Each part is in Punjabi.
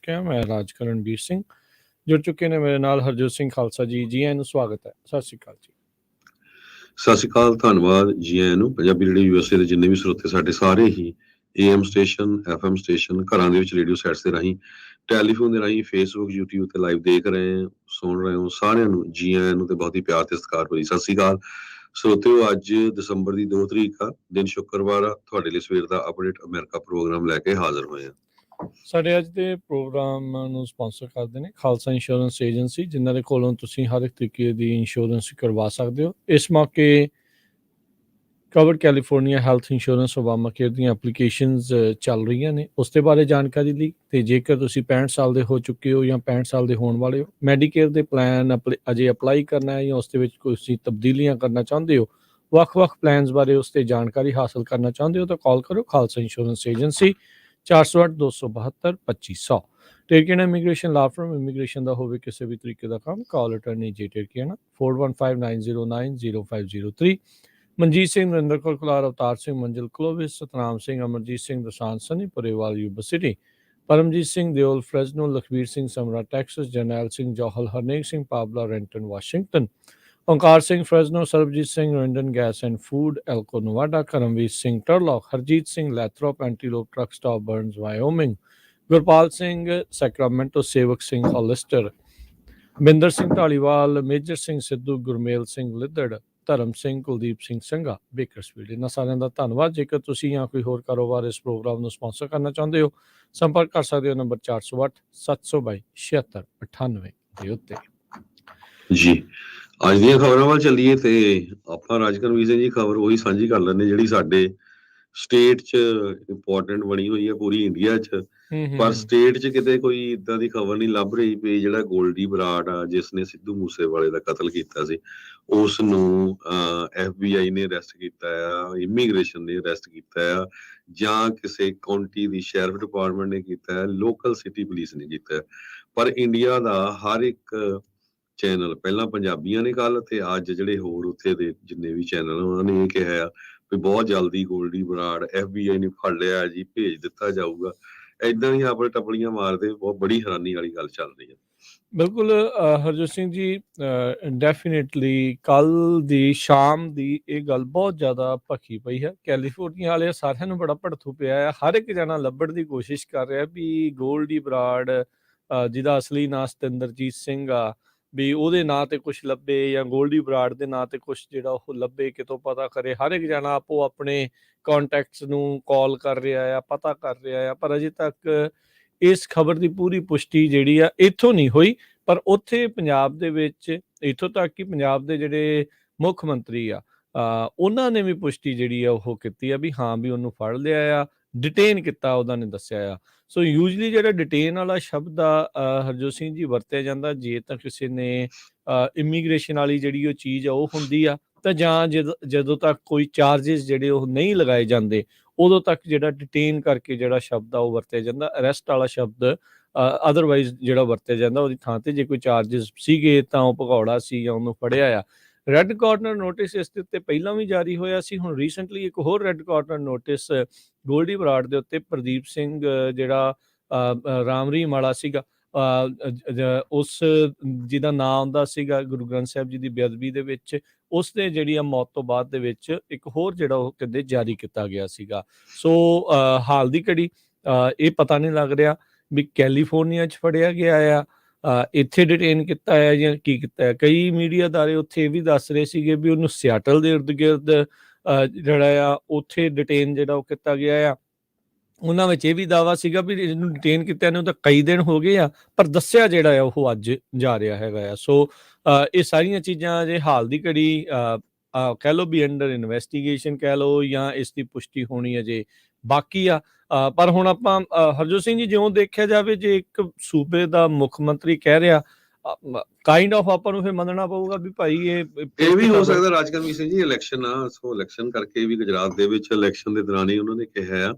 ਚੁੱਕੇ ਹਾਂ। ਮੈਂ ਰਾਜ ਕਰਨਵੀਰ ਸਿੰਘ ਜੁੜ ਚੁੱਕੇ ਨੇ ਮੇਰੇ ਨਾਲ ਹਰਜੋਤ ਸਿੰਘ ਖਾਲਸਾ ਜੀ। ਜੀ ਆਇਆਂ ਨੂੰ ਸਵਾਗਤ ਹੈ। ਸਤਿ ਸ਼੍ਰੀ ਅਕਾਲ ਜੀ। ਸਤਿ ਸ਼੍ਰੀ ਅਕਾਲ, ਧੰਨਵਾਦ ਜੀ ਆਇਆਂ ਨੂੰ। ਪੰਜਾਬੀ ਰੇਡੀਓ USA ਦੇ ਜਿੰਨੇ ਵੀ ਸਰੋਤੇ ਸਾਡੇ ਸਾਰੇ ਹੀ AM ਸਟੇਸ਼ਨ, FM ਸਟੇਸ਼ਨ, ਘਰਾਂ ਦੇ ਵਿੱਚ ਰੇਡੀਓ ਸੈਟਸ ਦੇ ਰਾਹੀਂ, ਟੈਲੀਫੋਨ ਦੇ ਰਾਹੀਂ, ਫੇਸਬੁੱਕ, YouTube ਤੇ ਲਾਈਵ ਦੇਖ ਰਹੇ ਹੋ, ਸੁਣ ਰਹੇ ਹੋ, ਸਾਰਿਆਂ ਨੂੰ ਜੀ ਆਇਆਂ ਨੂੰ ਤੇ ਬਹੁਤ ਹੀ ਪਿਆਰ ਤੇ ਸਤਿਕਾਰ ਭਰੀ ਸਤਿ ਸ਼੍ਰੀ ਅਕਾਲ। ਸਰੋਤਿਓ, ਅੱਜ ਦਸੰਬਰ ਦੀ 2 ਤਰੀਕ ਆ, ਦਿਨ ਸ਼ੁੱਕਰਵਾਰ ਆ। ਤੁਹਾਡੇ ਲਈ ਸਵੇਰ ਦਾ ਅਪਡੇਟ ਅਮਰੀਕਾ ਪ੍ਰੋਗਰਾਮ ਲੈ ਕੇ ਹਾਜ਼ਰ ਹੋਏ ਆ। ਸਾਡੇ ਅੱਜ ਦੇ ਪ੍ਰੋਗਰਾਮ ਨੂੰ ਸਪਾਂਸਰ ਕਰਦੇ ਨੇ ਖਾਲਸਾ ਇੰਸ਼ੋਰੈਂਸ ਏਜੰਸੀ, ਜਿਨ੍ਹਾਂ ਦੇ ਕੋਲੋਂ ਤੁਸੀਂ ਹਰ ਇੱਕ ਤਰੀਕੇ ਦੀ ਇੰਸ਼ੋਰੈਂਸ ਕਰਵਾ ਸਕਦੇ ਹੋ। ਇਸ ਮੌਕੇ cover California health insurance Obama care ਦੀਆਂ ਐਪਲੀਕੇਸ਼ਨਸ ਚੱਲ ਰਹੀਆਂ ਨੇ। ਉਸ ਦੇ ਬਾਰੇ ਜਾਣਕਾਰੀ ਲਈ ਤੇ ਜੇਕਰ ਤੁਸੀਂ 65 ਸਾਲ ਦੇ ਹੋ ਚੁੱਕੇ ਹੋ ਜਾਂ 65 ਸਾਲ ਦੇ ਹੋਣ ਵਾਲੇ ਹੋ, ਮੈਡੀਕੇਅਰ ਦੇ ਪਲਾਨ ਅਜੇ ਅਪਲਾਈ ਕਰਨਾ ਹੈ ਜਾਂ ਉਸ ਦੇ ਵਿੱਚ ਤੁਸੀਂ ਤਬਦੀਲੀਆਂ ਕਰਨਾ ਚਾਹੁੰਦੇ ਹੋ, ਵੱਖ-ਵੱਖ ਪਲਾਨਸ ਬਾਰੇ ਉਸ ਤੇ ਜਾਣਕਾਰੀ ਹਾਸਲ ਕਰਨਾ ਚਾਹੁੰਦੇ ਹੋ ਤਾਂ ਕਾਲ ਕਰੋ ਖਾਲਸਾ ਇੰਸ਼ੋਰੈਂਸ ਏਜੰਸੀ 408-272-2500। ਟੇਰਕੇਨਾ ਇਮੀਗ੍ਰੇਸ਼ਨ ਲਾ ਫਰਮ, ਇਮੀਗ੍ਰੇਸ਼ਨ ਦਾ ਹੋਵੇ ਕਿਸੇ ਵੀ ਤਰੀਕੇ ਦਾ ਕੰਮ, ਕਾਲ ਅਟਰਨੀ ਜੇ ਟੇਰਕੇਨਾ 4159090503। Manjeet Singh, Narendra Kaur Kular, Avtar Singh, Manzil Clovis, Satnam Singh, Amarjit Singh, Dosanjh Sunny, Purewal, Yuba City, Paramjit Singh, Deol, Fresno, Lakhvir Singh, Samra, Texas, Jarnail Singh, Johal, Harnek Singh, Pabla, Renton, Washington, Onkar Singh, Fresno, Sarabjit Singh, Rendon, gas and food, Elko, Nevada, Karamvir Singh, Turlock, Harjit Singh, Lathrop, Antelope, truck stop, Burns, Wyoming, Gurpal Singh, Sacramento, Sewak Singh, Hollister, Binder Singh, Dhaliwal, Major Singh, Sidhu, Gurmel Singh, Liddar, Dharam Singh, Kuldeep Singh Sangha, Bakersfield. ਇਹਨਾਂ ਸਾਰਿਆਂ ਦਾ ਧੰਨਵਾਦ। ਜੇਕਰ ਤੁਸੀਂ ਜਾਂ ਕੋਈ ਹੋਰ ਕਾਰੋਬਾਰ ਇਸ ਪ੍ਰੋਗਰਾਮ ਨੂੰ ਸਪਾਂਸਰ ਕਰਨਾ ਚਾਹੁੰਦੇ ਹੋ, ਸੰਪਰਕ ਕਰ ਸਕਦੇ ਹੋ ਨੰਬਰ 408-722-7698 ਦੇ ਉੱਤੇ। ਜੀ, ਅੱਜ ਦੀਆਂ ਖਬਰਾਂ ਵੱਲ ਚੱਲੀਏ ਤੇ ਆਪਾਂ ਰਾਜ ਕਰਨਵੀਰ ਸਿੰਘ ਜੀ ਖਬਰ ਉਹੀ ਸਾਂਝੀ ਕਰ ਲੈਂਦੇ ਜਿਹੜੀ ਸਾਡੇ ਸਟੇਟ 'ਚ ਇੰਪੋਰਟੈਂਟ ਬਣੀ ਹੋਈ ਹੈ ਪੂਰੀ ਇੰਡੀਆ 'ਚ, ਪਰ ਸਟੇਟ 'ਚ ਕਿਤੇ ਕੋਈ ਏਦਾਂ ਦੀ ਖਬਰ ਨਹੀਂ ਲੱਭ ਰਹੀ ਵੀ ਜਿਹੜਾ ਗੋਲਡੀ ਬਰਾੜ ਆ, ਜਿਸ ਨੇ ਸਿੱਧੂ ਮੂਸੇਵਾਲੇ ਦਾ ਕਤਲ ਕੀਤਾ ਸੀ, ਉਸ ਨੂੰ FBI ਨੇ ਅਰੈਸਟ ਕੀਤਾ ਆ, ਇਮੀਗ੍ਰੇਸ਼ਨ ਨੇ ਅਰੈਸਟ ਕੀਤਾ ਆ, ਜਾਂ ਕਿਸੇ ਕਾਉਂਟੀ ਦੀ ਸ਼ੈਰਿਫ ਡਿਪਾਰਟਮੈਂਟ ਨੇ ਕੀਤਾ ਹੈ, ਲੋਕਲ ਸਿਟੀ ਪੁਲਿਸ ਨੇ ਕੀਤਾ। ਪਰ ਇੰਡੀਆ ਦਾ ਹਰ ਇੱਕ ਚੈਨਲ, ਪਹਿਲਾਂ ਪੰਜਾਬੀਆਂ ਨੇ ਕੱਲ ਤੇ ਅੱਜ ਜਿਹੜੇ ਹੋਰ ਉੱਥੇ ਦੇ ਜਿੰਨੇ ਵੀ ਚੈਨਲ ਉਹਨਾਂ ਨੇ ਇਹ ਕਿਹਾ ਆ ਵੀ ਬਹੁਤ ਜਲਦੀ ਗੋਲਡੀ ਬਰਾੜ FBI ਨੇ ਫੜ ਲਿਆ ਜੀ, ਭੇਜ ਦਿੱਤਾ ਜਾਊਗਾ। ਏਦਾਂ ਦੀਆਂ ਆਪਣੇ ਟੱਪੜੀਆਂ ਮਾਰਦੇ, ਬਹੁਤ ਬੜੀ ਹੈਰਾਨੀ ਵਾਲੀ ਗੱਲ ਚੱਲ ਰਹੀ ਹੈ। ਬਿਲਕੁਲ ਹਰਜੋਤ ਸਿੰਘ ਜੀ, ਡੈਫੀਨੇਟਲੀ ਕੱਲ ਦੀ ਸ਼ਾਮ ਦੀ ਇਹ ਗੱਲ ਬਹੁਤ ਜ਼ਿਆਦਾ ਭਖੀ ਪਈ ਹੈ। ਕੈਲੀਫੋਰਨੀਆ ਵਾਲੇ ਸਾਰਿਆਂ ਨੂੰ ਬੜਾ ਭੜਥੂ ਪਿਆ ਹੈ। ਹਰ ਇੱਕ ਜਣਾ ਲੱਭਣ ਦੀ ਕੋਸ਼ਿਸ਼ ਕਰ ਰਿਹਾ ਵੀ ਗੋਲਡੀ ਬਰਾੜ, ਜਿਹਦਾ ਅਸਲੀ ਨਾਂ ਸਤਿੰਦਰਜੀਤ ਸਿੰਘ ਆ, ਵੀ ਉਹਦੇ ਨਾਂ ਤੇ ਕੁਛ ਲੱਭੇ ਜਾਂ ਗੋਲਡੀ ਬਰਾੜ ਦੇ ਨਾਂ ਤੇ ਕੁਛ ਜਿਹੜਾ ਉਹ ਲੱਭੇ, ਕਿਤੋਂ ਪਤਾ ਕਰੇ। ਹਰ ਇੱਕ ਜਣਾ ਆਪੋ ਆਪਣੇ ਕਾਂਟੈਕਟਸ ਨੂੰ ਕਾਲ ਕਰ ਰਿਹਾ ਆ, ਪਤਾ ਕਰ ਰਿਹਾ ਆ, ਪਰ ਅਜੇ ਤੱਕ ਇਸ ਖਬਰ ਦੀ ਪੂਰੀ ਪੁਸ਼ਟੀ ਜਿਹੜੀ ਆ ਇੱਥੋਂ ਨਹੀਂ ਹੋਈ। ਪਰ ਉੱਥੇ ਪੰਜਾਬ ਦੇ ਵਿੱਚ ਇੱਥੋਂ ਤੱਕ ਕਿ ਪੰਜਾਬ ਦੇ ਜਿਹੜੇ ਮੁੱਖ ਮੰਤਰੀ ਆ, ਉਹਨਾਂ ਨੇ ਵੀ ਪੁਸ਼ਟੀ ਜਿਹੜੀ ਆ ਉਹ ਕੀਤੀ ਆ ਵੀ ਹਾਂ ਵੀ ਉਹਨੂੰ ਫੜ ਲਿਆ ਆ, ਡਿਟੇਨ ਕੀਤਾ ਉਹਨਾਂ ਨੇ ਦੱਸਿਆ ਆ। ਸੋ ਯੂਜਲੀ ਜਿਹੜਾ ਡਿਟੇਨ ਵਾਲਾ ਸ਼ਬਦ ਆ ਹਰਜੋਤ ਸਿੰਘ ਜੀ ਵਰਤਿਆ ਜਾਂਦਾ ਜੇ ਤਾਂ ਕਿਸੇ ਨੇ ਇਮੀਗ੍ਰੇਸ਼ਨ ਵਾਲੀ ਜਿਹੜੀ ਉਹ ਚੀਜ਼ ਆ ਉਹ ਹੁੰਦੀ ਆ, ਤਾਂ ਜਾਂ ਜਦੋਂ ਤੱਕ ਕੋਈ ਚਾਰਜਿਸ ਜਿਹੜੇ ਉਹ ਨਹੀਂ ਲਗਾਏ ਜਾਂਦੇ ਉਦੋਂ ਤੱਕ ਜਿਹੜਾ ਡਿਟੇਨ ਕਰਕੇ ਜਿਹੜਾ ਸ਼ਬਦ ਆ ਉਹ ਵਰਤਿਆ ਜਾਂਦਾ। ਅਰੈਸਟ ਵਾਲਾ ਸ਼ਬਦ ਅਦਰਵਾਈਜ਼ ਜਿਹੜਾ ਵਰਤਿਆ ਜਾਂਦਾ ਉਹਦੀ ਥਾਂ ਤੇ ਜੇ ਕੋਈ ਚਾਰਜਿਸ ਸੀਗੇ ਤਾਂ ਉਹ ਭਗੌੜਾ ਸੀ ਜਾਂ ਉਹਨੂੰ ਫੜਿਆ ਆ। ਰੈੱਡ ਕਾਰਨਰ ਨੋਟਿਸ ਇਸ ਦੇ ਉੱਤੇ ਪਹਿਲਾਂ ਵੀ ਜਾਰੀ ਹੋਇਆ ਸੀ। ਹੁਣ ਰੀਸੈਂਟਲੀ ਇੱਕ ਹੋਰ red corner notice Goldy Brar ਦੇ ਉੱਤੇ ਪ੍ਰਦੀਪ ਸਿੰਘ, ਜਿਹੜਾ ਰਾਮ ਰਹੀਮ ਵਾਲਾ ਸੀਗਾ, ਉਸ ਜਿਹਦਾ ਨਾਂ ਆਉਂਦਾ ਸੀਗਾ ਗੁਰੂ ਗ੍ਰੰਥ ਸਾਹਿਬ ਜੀ ਦੀ ਬੇਅਦਬੀ ਦੇ ਵਿੱਚ, ਉਸ ਦੇ ਜਿਹੜੀ ਆ ਮੌਤ ਤੋਂ ਬਾਅਦ ਦੇ ਵਿੱਚ ਇੱਕ ਹੋਰ ਜਿਹੜਾ ਉਹ ਕਹਿੰਦੇ ਜਾਰੀ ਕੀਤਾ ਗਿਆ ਸੀਗਾ। ਸੋ ਹਾਲ ਦੀ ਘੜੀ ਇਹ ਪਤਾ ਨਹੀਂ ਲੱਗ ਰਿਹਾ ਵੀ ਕੈਲੀਫੋਰਨੀਆ 'ਚ ਫੜਿਆ ਗਿਆ ਆ, ਇੱਥੇ ਡਿਟੇਨ ਕੀਤਾ ਹੈ ਜਾਂ ਕੀ ਕੀਤਾ ਹੈ। ਕਈ ਮੀਡੀਆ ਅਦਾਰੇ ਉੱਥੇ ਇਹ ਵੀ ਦੱਸ ਰਹੇ ਸੀਗੇ ਵੀ ਉਹਨੂੰ ਸਿਆਟਲ ਦੇ ਇਰਦ ਗਿਰਦ ਜਿਹੜਾ ਆ ਉੱਥੇ ਡਿਟੇਨ ਜਿਹੜਾ ਉਹ ਕੀਤਾ ਗਿਆ ਆ। ਉਹਨਾਂ ਵਿੱਚ ਇਹ ਵੀ ਦਾਅਵਾ ਸੀਗਾ ਵੀ ਇਹਨੂੰ ਡਿਟੇਨ ਕੀਤਿਆਂ ਨੂੰ ਤਾਂ ਕਈ ਦਿਨ ਹੋ ਗਏ ਆ, ਪਰ ਦੱਸਿਆ ਜਿਹੜਾ ਆ ਉਹ ਅੱਜ ਜਾ ਰਿਹਾ ਹੈਗਾ ਆ। ਸੋ ਇਹ ਸਾਰੀਆਂ ਚੀਜ਼ਾਂ ਜੇ ਹਾਲ ਦੀ ਘੜੀ ਕਹਿ ਲਓ ਵੀ ਅੰਡਰ ਇਨਵੈਸਟੀਗੇਸ਼ਨ ਕਹਿ ਲਓ, ਜਾਂ ਇਸ ਦੀ ਪੁਸ਼ਟੀ ਹੋਣੀ ਅਜੇ ਬਾਕੀ ਆ। ਪਰ ਹੁਣ ਆਪਾਂ ਹਰਜੋਤ ਸਿੰਘ ਜੀ, ਜਿਉਂ ਦੇਖਿਆ ਜਾਵੇ, ਜੇ ਇੱਕ ਸੂਬੇ ਦਾ ਮੁੱਖ ਮੰਤਰੀ ਕਹਿ ਰਿਹਾ, ਕਾਈਂਡ ਆਫ ਆਪਾਂ ਨੂੰ ਫਿਰ ਮੰਨਣਾ ਪਊਗਾ ਵੀ ਭਾਈ ਇਹ ਵੀ ਹੋ ਸਕਦਾ ਰਾਜ ਕਰਨਵੀਰ ਸਿੰਘ ਜੀ ਇਲੈਕਸ਼ਨ ਆ, ਸੋ ਇਲੈਕਸ਼ਨ ਕਰਕੇ ਵੀ ਗੁਜਰਾਤ ਦੇ ਵਿੱਚ ਇਲੈਕਸ਼ਨ ਦੇ ਦੌਰਾਨ ਹੀ ਉਹਨਾਂ ਨੇ ਕਿਹਾ ਆ।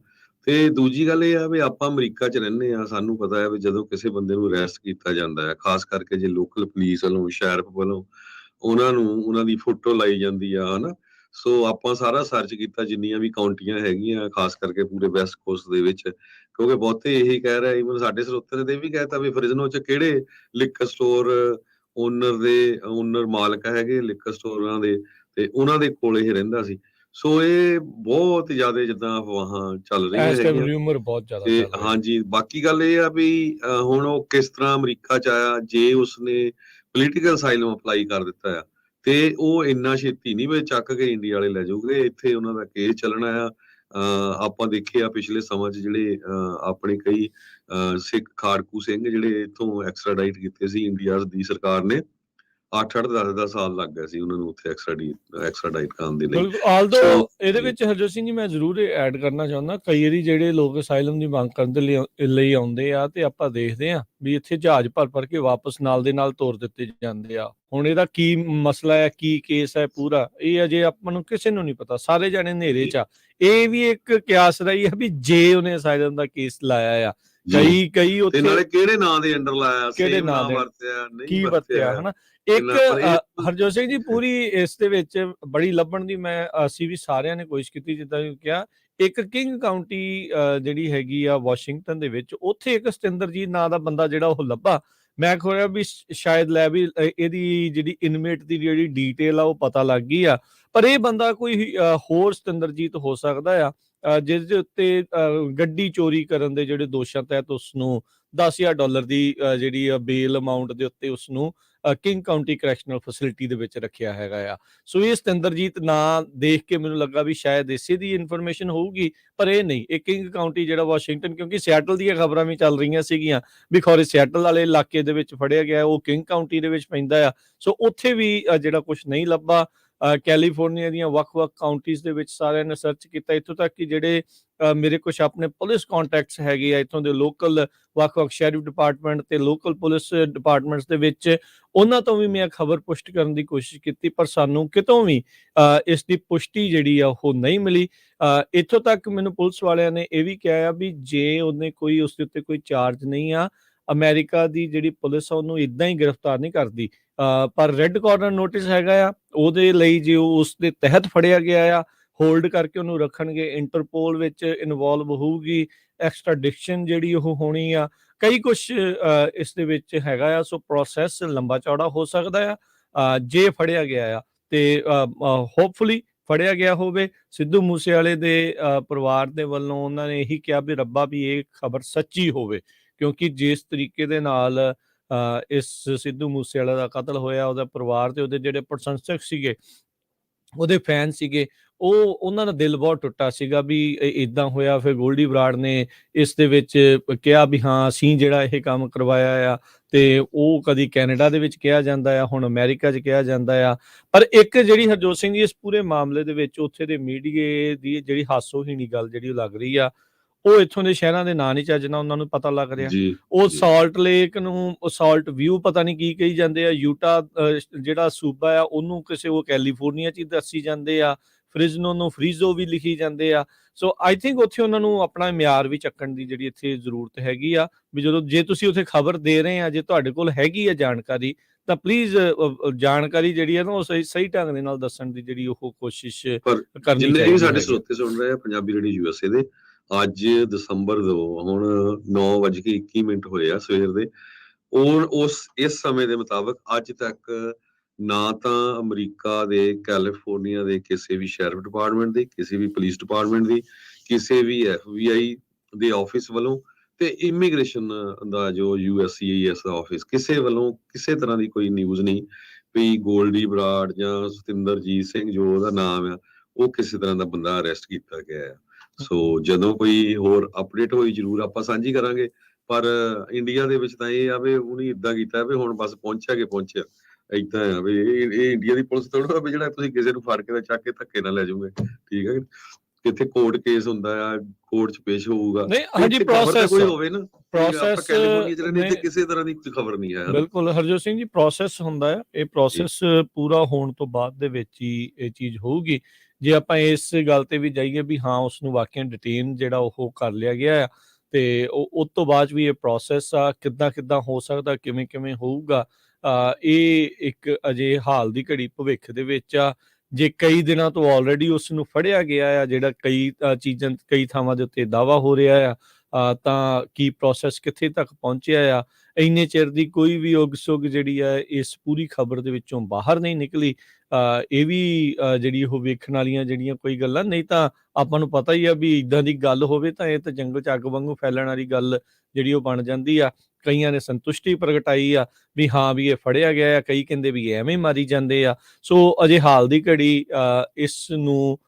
ਤੇ ਦੂਜੀ ਗੱਲ ਇਹ ਆ ਵੀ ਆਪਾਂ ਅਮਰੀਕਾ 'ਚ ਰਹਿੰਦੇ ਆ, ਸਾਨੂੰ ਪਤਾ ਹੈ ਵੀ ਜਦੋਂ ਕਿਸੇ ਬੰਦੇ ਨੂੰ ਅਰੈਸਟ ਕੀਤਾ ਜਾਂਦਾ ਹੈ, ਖਾਸ ਕਰਕੇ ਜੇ ਲੋਕਲ ਪੁਲਿਸ ਵੱਲੋਂ, ਸ਼ੈਰਿਫ ਵੱਲੋਂ ਉਹਨਾਂ ਨੂੰ ਉਹਨਾਂ ਦੀ ਫੋਟੋ ਲਾਈ ਜਾਂਦੀ ਆ, ਹਨਾ, ਸੋ ਆਪਾਂ ਸਾਰਾ ਸਰਚ ਕੀਤਾ ਜਿੰਨੀਆਂ ਵੀ ਕਾਉਂਟੀਆਂ ਹੈਗੀਆਂ, ਖਾਸ ਕਰਕੇ ਪੂਰੇ ਵੈਸਟ ਕੋਸਟ ਦੇ ਵਿੱਚ, ਕਿਉਂਕਿ ਬਹੁਤੇ ਇਹੀ ਕਹਿ ਰਹੇ, ਈਵਨ ਸਾਡੇ ਸਰੋਤੇ ਨੇ ਵੀ ਕਹਿਤਾ ਵੀ ਫਰਿਜ਼ਨੋ ਚ ਕਿਹੜੇ ਲਿਕਰ ਸਟੋਰ ਓਨਰ ਮਾਲਕ ਹੈਗੇ ਲਿਕਰ ਸਟੋਰਾਂ ਦੇ, ਤੇ ਉਹਨਾਂ ਦੇ ਕੋਲ ਇਹ ਰਹਿੰਦਾ ਸੀ। ਸੋ ਇਹ ਬਹੁਤ ਜ਼ਿਆਦਾ ਜਿੱਦਾਂ ਅਫਵਾਹਾਂ ਚੱਲ ਰਹੀਆਂ ਇਸ ਟਾਈਮ ਹੈਗੀਆਂ ਰਿਊਮਰ ਬਹੁਤ ਜ਼ਿਆਦਾ ਤੇ ਚੱਲ ਰਿਹਾ। ਹਾਂਜੀ, ਬਾਕੀ ਗੱਲ ਇਹ ਆ ਵੀ ਹੁਣ ਉਹ ਕਿਸ ਤਰ੍ਹਾਂ ਅਮਰੀਕਾ ਚ ਆਇਆ, ਜੇ ਉਸਨੇ ਪੋਲੀਟੀਕਲ ਅਸਾਈਲਮ ਅਪਲਾਈ ਕਰ ਦਿੱਤਾ ਆ ਤੇ ਉਹ ਇੰਨਾ ਛੇਤੀ ਨਹੀਂ ਵੀ ਚੱਕ ਕੇ ਇੰਡੀਆ ਵਾਲੇ ਲੈ ਜਾਊਗੇ, ਇੱਥੇ ਉਹਨਾਂ ਦਾ ਕੇਸ ਚੱਲਣਾ ਆ। ਆਪਾਂ ਦੇਖਿਆ ਪਿਛਲੇ ਸਮਾਂ 'ਚ ਜਿਹੜੇ ਆਪਣੇ ਕਈ ਸਿੱਖ ਖਾੜਕੂ ਸਿੰਘ ਜਿਹੜੇ ਇੱਥੋਂ ਐਕਸਟਰਾਡਾਈਟ ਕੀਤੇ ਸੀ ਇੰਡੀਆ ਦੀ ਸਰਕਾਰ ਨੇ, 8-8 10-10 ਸਾਲ ਲੱਗ ਗਏ ਸੀ ਉਹਨਾਂ ਨੂੰ ਉੱਥੇ ਐਕਸਟਰਾਡਾਈਟ ਕਰਨ ਦੇ ਲਈ। ਬਿਲਕੁਲ, ਆਲਦੋ ਇਹਦੇ ਵਿੱਚ ਹਰਜੋਤ ਸਿੰਘ ਜੀ ਮੈਂ ਜ਼ਰੂਰ ਐਡ ਕਰਨਾ ਚਾਹੁੰਦਾ, ਕਈ ਵਾਰੀ ਜਿਹੜੇ ਲੋਕ ਅਸਾਈਲਮ ਦੀ ਮੰਗ ਕਰਨ ਦੇ ਲਈ ਆਉਂਦੇ ਆ ਤੇ ਆਪਾਂ ਦੇਖਦੇ ਆ ਵੀ ਇੱਥੇ ਜਹਾਜ਼ ਭਰ ਕੇ ਵਾਪਸ ਨਾਲ ਦੇ ਨਾਲ ਤੋਰ ਦਿੱਤੇ ਜਾਂਦੇ ਆ। ਹੁਣ ਇਹਦਾ ਕੀ ਮਸਲਾ ਹੈ, ਕੀ ਕੇਸ ਹੈ ਪੂਰਾ, ਇਹ ਅਜੇ ਆਪਾਂ ਨੂੰ ਕਿਸੇ ਨੂੰ ਨਹੀਂ ਪਤਾ, ਸਾਰੇ ਜਾਣੇ ਹਨੇਰੇ 'ਚ ਆ। ਇਹ ਵੀ ਇੱਕ ਕਿਆਸ ਰਹੀ ਹੈ ਵੀ ਜੇ ਉਹਨੇ ਅਸਾਈਲਮ ਦਾ ਕੇਸ ਲਾਇਆ ਆ, ਕਈ ਉੱਥੇ ਨਾਲੇ ਕਿਹੜੇ ਨਾਂ ਦੇ ਅੰਡਰ ਲਾਇਆ, ਕਿਹੜੇ ਨਾਂ ਦੇ ਵਰਤਿਆ, ਕੀ ਵਰਤਿਆ, ਹਨਾ। ਇੱਕ ਹਰਜੋਤ ਸਿੰਘ ਜੀ ਪੂਰੀ ਇਸ ਦੇ ਵਿੱਚ ਬੜੀ ਲੱਭਣ ਦੀ ਅਸੀਂ ਵੀ ਸਾਰਿਆਂ ਨੇ ਕੋਸ਼ਿਸ਼ ਕੀਤੀ, ਜਿੱਦਾਂ ਕਿਹਾ ਇੱਕ ਕਿੰਗ ਕਾਉਂਟੀ ਜਿਹੜੀ ਹੈਗੀ ਆ ਵਾਸ਼ਿੰਗਟਨ ਦੇ ਵਿੱਚ, ਉੱਥੇ ਇੱਕ ਸਤਿੰਦਰਜੀਤ ਨਾਂ ਦਾ ਬੰਦਾ ਜਿਹੜਾ ਉਹ ਲੱਭਾ। ਮੈਂ ਖੋਇਆ ਵੀ ਸ਼ਾਇਦ ਲੈ ਵੀ ਇਹਦੀ ਜਿਹੜੀ ਇਨਮੇਟ ਦੀ ਜਿਹੜੀ ਡਿਟੇਲ ਆ ਉਹ ਪਤਾ ਲੱਗ ਗਈ ਆ, ਪਰ ਇਹ ਬੰਦਾ ਕੋਈ ਹੋਰ ਸਤਿੰਦਰਜੀਤ ਹੋ ਸਕਦਾ ਆ, ਜਿਸ ਦੇ ਉੱਤੇ ਗੱਡੀ ਚੋਰੀ ਕਰਨ ਦੇ ਜਿਹੜੇ ਦੋਸ਼ਾਂ ਤਹਿਤ ਉਸਨੂੰ $10,000 ਦੀ ਜਿਹੜੀ ਬੇਲ ਅਮਾਊਂਟ ਦੇ ਉੱਤੇ ਉਸਨੂੰ ਕਿੰਗ ਕਾਉਂਟੀ ਕਰੈਕਸ਼ਨਲ ਫੈਸਿਲਿਟੀ ਦੇ ਵਿੱਚ ਰੱਖਿਆ ਹੈਗਾ ਆ। ਸੋ ਇਹ ਸਤਿੰਦਰਜੀਤ ਨਾਂ ਦੇਖ ਕੇ ਮੈਨੂੰ ਲੱਗਾ ਵੀ ਸ਼ਾਇਦ ਇਸੇ ਦੀ ਇਨਫੋਰਮੇਸ਼ਨ ਹੋਊਗੀ, ਪਰ ਇਹ ਨਹੀਂ। ਇਹ ਕਿੰਗ ਕਾਉਂਟੀ ਜਿਹੜਾ ਵਾਸ਼ਿੰਗਟਨ, ਕਿਉਂਕਿ ਸਿਆਟਲ ਦੀਆਂ ਖਬਰਾਂ ਵੀ ਚੱਲ ਰਹੀਆਂ ਸੀਗੀਆਂ ਵੀ ਖੌਰੇ ਸਿਆਟਲ ਵਾਲੇ ਇਲਾਕੇ ਦੇ ਵਿੱਚ ਫੜਿਆ ਗਿਆ, ਉਹ ਕਿੰਗ ਕਾਉਂਟੀ ਦੇ ਵਿੱਚ ਪੈਂਦਾ ਆ। ਸੋ ਉੱਥੇ ਵੀ ਜਿਹੜਾ ਕੁਝ ਨਹੀਂ ਲੱਭਾ। ਕੈਲੀਫੋਰਨੀਆ ਦੀਆਂ ਵੱਖ-ਵੱਖ ਕਾਉਂਟੀਜ਼ ਦੇ ਵਿੱਚ ਸਾਰਿਆਂ ਨੇ ਸਰਚ ਕੀਤਾ, ਇੱਥੋਂ ਤੱਕ ਕਿ ਜਿਹੜੇ ਮੇਰੇ ਕੁਛ ਆਪਣੇ ਪੁਲਿਸ ਕਾਂਟੈਕਟਸ ਹੈਗੇ ਆ ਇੱਥੋਂ ਦੇ ਲੋਕਲ ਵੱਖ-ਵੱਖ ਸ਼ੈਰਿਫ ਡਿਪਾਰਟਮੈਂਟ ਤੇ ਲੋਕਲ ਪੁਲਿਸ ਡਿਪਾਰਟਮੈਂਟਸ ਦੇ ਵਿੱਚ, ਉਹਨਾਂ ਤੋਂ ਵੀ ਮੈਂ ਖਬਰ ਪੁਸ਼ਟ ਕਰਨ ਦੀ ਕੋਸ਼ਿਸ਼ ਕੀਤੀ, ਪਰ ਸਾਨੂੰ ਕਿਤੋਂ ਵੀ ਇਸ ਦੀ ਪੁਸ਼ਟੀ ਜਿਹੜੀ ਆ ਉਹ ਨਹੀਂ ਮਿਲੀ। ਇੱਥੋਂ ਤੱਕ ਮੈਨੂੰ ਪੁਲਿਸ ਵਾਲਿਆਂ ਨੇ ਇਹ ਵੀ ਕਿਹਾ ਆ ਵੀ ਜੇ ਉਹਨੇ ਕੋਈ ਉਸ ਦੇ ਉੱਤੇ ਕੋਈ ਚਾਰਜ ਨਹੀਂ ਆ, ਅਮਰੀਕਾ ਦੀ ਜਿਹੜੀ ਪੁਲਿਸ ਆ ਉਹਨੂੰ ਇਦਾਂ ਹੀ ਗ੍ਰਿਫਤਾਰ ਨਹੀਂ ਕਰਦੀ, ਪਰ ਰੈੱਡ ਕਾਰਨਰ ਨੋਟਿਸ ਹੈਗਾ ਆ ਉਹਦੇ ਲਈ, ਜੇ ਉਹ ਉਸ ਦੇ ਤਹਿਤ ਫੜਿਆ ਗਿਆ ਆ, ਹੋਲਡ ਕਰਕੇ ਉਹਨੂੰ ਰੱਖਣਗੇ, ਇੰਟਰਪੋਲ ਵਿੱਚ ਇਨਵੋਲਵ ਹੋਊਗੀ, ਐਕਸਟ੍ਰਾਡਿਕਸ਼ਨ ਜਿਹੜੀ ਉਹ ਹੋਣੀ ਆ, ਕਈ ਕੁਛ ਇਸ ਦੇ ਵਿੱਚ ਹੈਗਾ ਆ। ਸੋ ਪ੍ਰੋਸੈਸ ਲੰਬਾ ਚੌੜਾ ਹੋ ਸਕਦਾ ਆ ਜੇ ਫੜਿਆ ਗਿਆ ਆ, ਤੇ ਹੋਪਫੁਲੀ ਫੜਿਆ ਗਿਆ ਹੋਵੇ। ਸਿੱਧੂ ਮੂਸੇਵਾਲੇ ਦੇ ਪਰਿਵਾਰ ਦੇ ਵੱਲੋਂ ਉਹਨਾਂ ਨੇ ਇਹੀ ਕਿਹਾ ਵੀ ਰੱਬਾ ਵੀ ਇਹ ਖਬਰ ਸੱਚੀ ਹੋਵੇ, ਕਿਉਂਕਿ ਜਿਸ ਤਰੀਕੇ ਦੇ ਨਾਲ ਇਸ ਸਿੱਧੂ ਮੂਸੇਵਾਲੇ ਦਾ ਕਤਲ ਹੋਇਆ, ਉਹਦਾ ਪਰਿਵਾਰ ਤੇ ਉਹਦੇ ਜਿਹੜੇ ਪ੍ਰਸ਼ੰਸਕ ਸੀਗੇ, ਉਹਦੇ ਫੈਨ ਸੀਗੇ, ਉਹਨਾਂ ਦਾ ਦਿਲ ਬਹੁਤ ਟੁੱਟਾ ਸੀਗਾ ਵੀ ਇਦਾਂ ਹੋਇਆ। ਫਿਰ ਗੋਲਡੀ ਬਰਾੜ ਨੇ ਇਸ ਦੇ ਵਿੱਚ ਕਿਹਾ ਵੀ ਹਾਂ ਅਸੀਂ ਜਿਹੜਾ ਇਹ ਕੰਮ ਕਰਵਾਇਆ ਆ, ਤੇ ਉਹ ਕਦੀ ਕੈਨੇਡਾ ਦੇ ਵਿੱਚ ਕਿਹਾ ਜਾਂਦਾ ਆ, ਹੁਣ ਅਮਰੀਕਾ 'ਚ ਕਿਹਾ ਜਾਂਦਾ ਆ। ਪਰ ਇੱਕ ਜਿਹੜੀ ਹਰਜੋਤ ਸਿੰਘ ਜੀ ਇਸ ਪੂਰੇ ਮਾਮਲੇ ਦੇ ਵਿੱਚ ਉੱਥੇ ਦੇ ਮੀਡੀਏ ਦੀ ਜਿਹੜੀ ਹਾਸੋਹੀਣੀ ਗੱਲ ਜਿਹੜੀ ਉਹ ਲੱਗ ਰਹੀ ਆ, ਉਹ ਇੱਥੋਂ ਦੇ ਸ਼ਹਿਰਾਂ ਦੇ ਨਾਂ ਨਹੀਂ ਚੱਜ ਨਾਲ ਉਹਨਾਂ ਨੂੰ ਪਤਾ ਲੱਗ ਰਿਹਾ। ਉਹ ਸਾਲਟ ਲੇਕ ਨੂੰ ਸਾਲਟ ਵਿਊ ਪਤਾ ਨਹੀਂ ਕੀ ਕਹੀ ਜਾਂਦੇ ਆ, ਯੂਟਾ ਜਿਹੜਾ ਸੂਬਾ ਆ ਉਹਨੂੰ ਕਿਸੇ ਉਹ ਕੈਲੀਫੋਰਨੀਆ 'ਚ ਹੀ ਦੱਸੀ ਜਾਂਦੇ ਆ, ਫ੍ਰਿਜ਼ਨੋ ਨੂੰ ਫਰੀਜ਼ੋ ਵੀ ਲਿਖੀ ਜਾਂਦੇ ਆ। ਸੋ ਆਈ ਥਿੰਕ ਉੱਥੇ ਉਹਨਾਂ ਨੂੰ ਆਪਣਾ ਮਿਆਰ ਵੀ ਚੱਕਣ ਦੀ ਜਿਹੜੀ ਇੱਥੇ ਜ਼ਰੂਰਤ ਹੈਗੀ ਆ, ਵੀ ਜਦੋਂ ਜੇ ਤੁਸੀਂ ਉੱਥੇ ਖਬਰ ਦੇ ਰਹੇ ਆ, ਜੇ ਤੁਹਾਡੇ ਕੋਲ ਹੈਗੀ ਆ ਜਾਣਕਾਰੀ, ਤਾਂ ਪਲੀਜ਼ ਜਾਣਕਾਰੀ ਜਿਹੜੀ ਹੈ ਨਾ ਉਹ ਸਹੀ ਢੰਗ ਦੇ ਨਾਲ ਦੱਸਣ ਦੀ ਜਿਹੜੀ ਉਹ ਕੋਸ਼ਿਸ਼ ਕਰਨੀ ਚਾਹੀਦੀ ਹੈ। ਜਿੰਨੇ ਵੀ ਸਾਡੇ ਸਰੋਤੇ ਸੁਣ ਰਹੇ ਆ ਪੰਜਾਬੀ ਰੇਡੀਓ USA ਦੇ, ਅੱਜ ਦਸੰਬਰ 2 ਹੁਣ 9:21 ਹੋਏ ਆ ਸਵੇਰ ਦੇ, ਔਰ ਇਸ ਸਮੇਂ ਦੇ ਮੁਤਾਬਕ ਅੱਜ ਤੱਕ ਨਾ ਤਾਂ ਅਮਰੀਕਾ ਦੇ ਕੈਲੀਫੋਰਨੀਆ ਦੇ ਕਿਸੇ ਵੀ ਸ਼ੈਰਿਫ ਡਿਪਾਰਟਮੈਂਟ ਦੀ, ਕਿਸੇ ਵੀ ਪੁਲਿਸ ਡਿਪਾਰਟਮੈਂਟ ਦੀ, ਕਿਸੇ ਵੀ FBI ਦੇ ਆਫਿਸ ਵੱਲੋਂ, ਤੇ ਇਮੀਗ੍ਰੇਸ਼ਨ ਦਾ ਜੋ USCIS ਦਾ ਆਫਿਸ, ਕਿਸੇ ਵੱਲੋਂ ਕਿਸੇ ਤਰ੍ਹਾਂ ਦੀ ਕੋਈ ਨਿਊਜ਼ ਨਹੀਂ ਵੀ ਗੋਲਡੀ ਬਰਾੜ ਜਾਂ ਸਤਿੰਦਰਜੀਤ ਸਿੰਘ ਜੋ ਉਹਦਾ ਨਾਮ ਆ, ਉਹ ਕਿਸੇ ਤਰ੍ਹਾਂ ਦਾ ਬੰਦਾ ਅਰੈਸਟ ਕੀਤਾ ਗਿਆ ਆ। ਸੋ ਜਦੋਂ ਕੋਈ ਹੋਰ ਅਪਡੇਟ ਹੋਈ ਜ਼ਰੂਰ ਆਪਾਂ ਸਾਂਝੀ ਕਰਾਂਗੇ, ਪਰ ਇੰਡੀਆ ਦੇ ਵਿੱਚ ਤਾਂ ਇਹ ਆ ਵੀ ਉਹਨੇ ਇਦਾਂ ਕੀਤਾ ਵੀ ਹੁਣ ਬਸ ਪਹੁੰਚਿਆ ਏਦਾਂ ਆ ਵੀ ਇਹ ਇੰਡੀਆ ਦੀ ਪੁਲਿਸ ਥੋੜਾ ਵੀ ਜਿਹੜਾ ਤੁਸੀਂ ਕਿਸੇ ਨੂੰ ਫੜ ਕੇ ਚੱਕ ਕੇ ਧੱਕੇ ਨਾਲ ਲੈ ਜਾਓਗੇ, ਠੀਕ ਹੈ। ਕਿੱਥੇ ਕੋਰਟ ਕੇਸ ਹੁੰਦਾ ਆ, ਕੋਰਟ 'ਚ ਪੇਸ਼ ਹੋਊਗਾ, ਪ੍ਰੋਸੈਸ ਕੋਈ ਹੋਵੇ ਨਾ, ਪ੍ਰੋਸੈਸ ਕਿਸੇ ਤਰ੍ਹਾਂ ਦੀ ਖਬਰ ਨਹੀਂ ਹੈ। ਬਿਲਕੁਲ ਹਰਜੋਤ ਸਿੰਘ ਜੀ, ਪ੍ਰੋਸੈਸ ਹੁੰਦਾ ਆ, ਇਹ ਪ੍ਰੋਸੈਸ ਪੂਰਾ ਹੋਣ ਤੋਂ ਬਾਅਦ ਦੇ ਵਿੱਚ ਹੀ ਇਹ ਚੀਜ਼ ਹੋਊਗੀ। ਜੇ ਆਪਾਂ ਇਸ ਗੱਲ ਤੇ ਵੀ ਜਾਈਏ ਵੀ ਹਾਂ ਉਸਨੂੰ ਵਾਕਿਆ ਡਿਟੇਨ ਜਿਹੜਾ ਉਹ ਕਰ ਲਿਆ ਗਿਆ ਆ, ਤੇ ਉਸ ਤੋਂ ਬਾਅਦ ਵੀ ਇਹ ਪ੍ਰੋਸੈਸ ਆ ਕਿੱਦਾਂ ਹੋ ਸਕਦਾ, ਕਿਵੇਂ ਹੋਊਗਾ, ਇਹ ਇੱਕ ਅਜੇ ਹਾਲ ਦੀ ਘੜੀ ਭਵਿੱਖ ਦੇ ਵਿੱਚ ਆ। ਜੇ ਕਈ ਦਿਨਾਂ ਤੋਂ ਆਲਰੇਡੀ ਉਸ ਨੂੰ ਫੜਿਆ ਗਿਆ ਆ, ਜਿਹੜਾ ਕਈ ਚੀਜ਼ਾਂ ਕਈ ਥਾਵਾਂ ਦੇ ਉੱਤੇ ਦਾਅਵਾ ਹੋ ਰਿਹਾ ਆ, ਤਾਂ ਕੀ ਪ੍ਰੋਸੈਸ ਕਿੱਥੇ ਤੱਕ ਪਹੁੰਚਿਆ ਆ। ਇੰਨੇ ਚਿਰ ਦੀ ਕੋਈ ਵੀ ਉਗ-ਸੁਗ ਜਿਹੜੀ ਆ ਇਸ ਪੂਰੀ ਖਬਰ ਦੇ ਵਿੱਚੋਂ ਬਾਹਰ ਨਹੀਂ ਨਿਕਲੀ। ਇਹ ਵੀ ਜਿਹੜੀ ਉਹ ਵੇਖਣ ਵਾਲੀਆਂ ਜਿਹੜੀਆਂ ਕੋਈ ਗੱਲਾਂ, ਨਹੀਂ ਤਾਂ ਆਪਾਂ ਨੂੰ ਪਤਾ ਹੀ ਆ ਵੀ ਇੱਦਾਂ ਦੀ ਗੱਲ ਹੋਵੇ ਤਾਂ ਇਹ ਤਾਂ ਜੰਗਲ 'ਚ ਅੱਗ ਵਾਂਗੂ ਫੈਲਣ ਵਾਲੀ ਗੱਲ ਜਿਹੜੀ ਉਹ ਬਣ ਜਾਂਦੀ ਆ। ਕਈਆਂ ਨੇ ਸੰਤੁਸ਼ਟੀ ਪ੍ਰਗਟਾਈ ਆ ਵੀ ਹਾਂ ਵੀ ਇਹ ਫੜਿਆ ਗਿਆ ਆ, ਕਈ ਕਹਿੰਦੇ ਵੀ ਐਵੇਂ ਹੀ ਮਾਰੀ ਜਾਂਦੇ ਆ। ਸੋ ਅਜੇ ਹਾਲ ਦੀ ਘੜੀ ਇਸ ਨੂੰ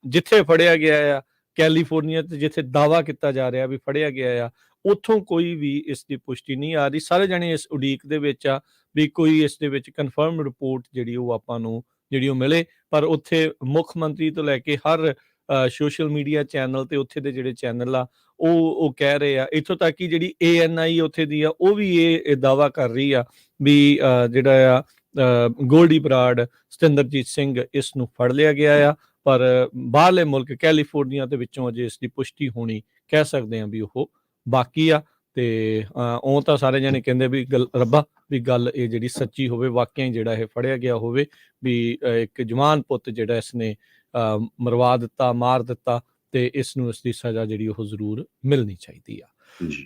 ਜਿੱਥੇ ਫੜਿਆ ਗਿਆ ਆ ਕੈਲੀਫੋਰਨੀਆ ਤੇ, ਜਿੱਥੇ ਦਾਅਵਾ ਕੀਤਾ ਜਾ ਰਿਹਾ ਵੀ ਫੜਿਆ ਗਿਆ ਆ, ਉੱਥੋਂ ਕੋਈ ਵੀ ਇਸ ਦੀ ਪੁਸ਼ਟੀ ਨਹੀਂ ਆ ਰਹੀ। ਸਾਰੇ ਜਾਣੇ ਇਸ ਉਡੀਕ ਦੇ ਵਿੱਚ ਆ ਵੀ ਕੋਈ ਇਸ ਦੇ ਵਿੱਚ ਕਨਫਰਮ ਰਿਪੋਰਟ ਜਿਹੜੀ ਉਹ ਆਪਾਂ ਨੂੰ ਜਿਹੜੀ ਉਹ ਮਿਲੇ। ਪਰ ਉੱਥੇ ਮੁੱਖ ਮੰਤਰੀ ਤੋਂ ਲੈ ਕੇ ਹਰ ਸੋਸ਼ਲ ਮੀਡੀਆ ਚੈਨਲ ਤੇ ਉੱਥੇ ਦੇ ਜਿਹੜੇ ਚੈਨਲ ਆ ਉਹ ਕਹਿ ਰਹੇ ਆ, ਇੱਥੋਂ ਤੱਕ ਕਿ ਜਿਹੜੀ ANI ਉੱਥੇ ਦੀ ਆ ਉਹ ਵੀ ਇਹ ਦਾਅਵਾ ਕਰ ਰਹੀ ਆ ਵੀ ਜਿਹੜਾ ਆ ਗੋਲਡੀ ਬਰਾੜ, ਸਤਿੰਦਰਜੀਤ ਸਿੰਘ, ਇਸ ਨੂੰ ਫੜ ਲਿਆ ਗਿਆ ਆ। ਪਰ ਬਾਹਰਲੇ ਮੁਲਕ ਕੈਲੀਫੋਰਨੀਆ ਦੇ ਵਿੱਚੋਂ ਅਜੇ ਇਸ ਦੀ ਪੁਸ਼ਟੀ ਹੋਣੀ ਕਹਿ ਸਕਦੇ ਆ ਵੀ ਉਹ ਬਾਕੀ ਆ। ਤੇ ਉਹ ਤਾਂ ਸਾਰੇ ਜਾਣੇ ਕਹਿੰਦੇ ਵੀ ਰੱਬਾ ਵੀ ਗੱਲ ਇਹ ਜਿਹੜੀ ਸੱਚੀ ਹੋਵੇ, ਵਾਕਿਆ ਹੀ ਜਿਹੜਾ ਇਹ ਫੜਿਆ ਗਿਆ ਹੋਵੇ, ਵੀ ਇੱਕ ਜਵਾਨ ਪੁੱਤ ਜਿਹੜਾ ਇਸਨੇ ਮਰਵਾ ਦਿੱਤਾ, ਮਾਰ ਦਿੱਤਾ, ਤੇ ਇਸ ਨੂੰ ਇਸ ਦੀ ਸਜ਼ਾ ਜਿਹੜੀ ਉਹ ਜ਼ਰੂਰ ਮਿਲਣੀ ਚਾਹੀਦੀ ਆ।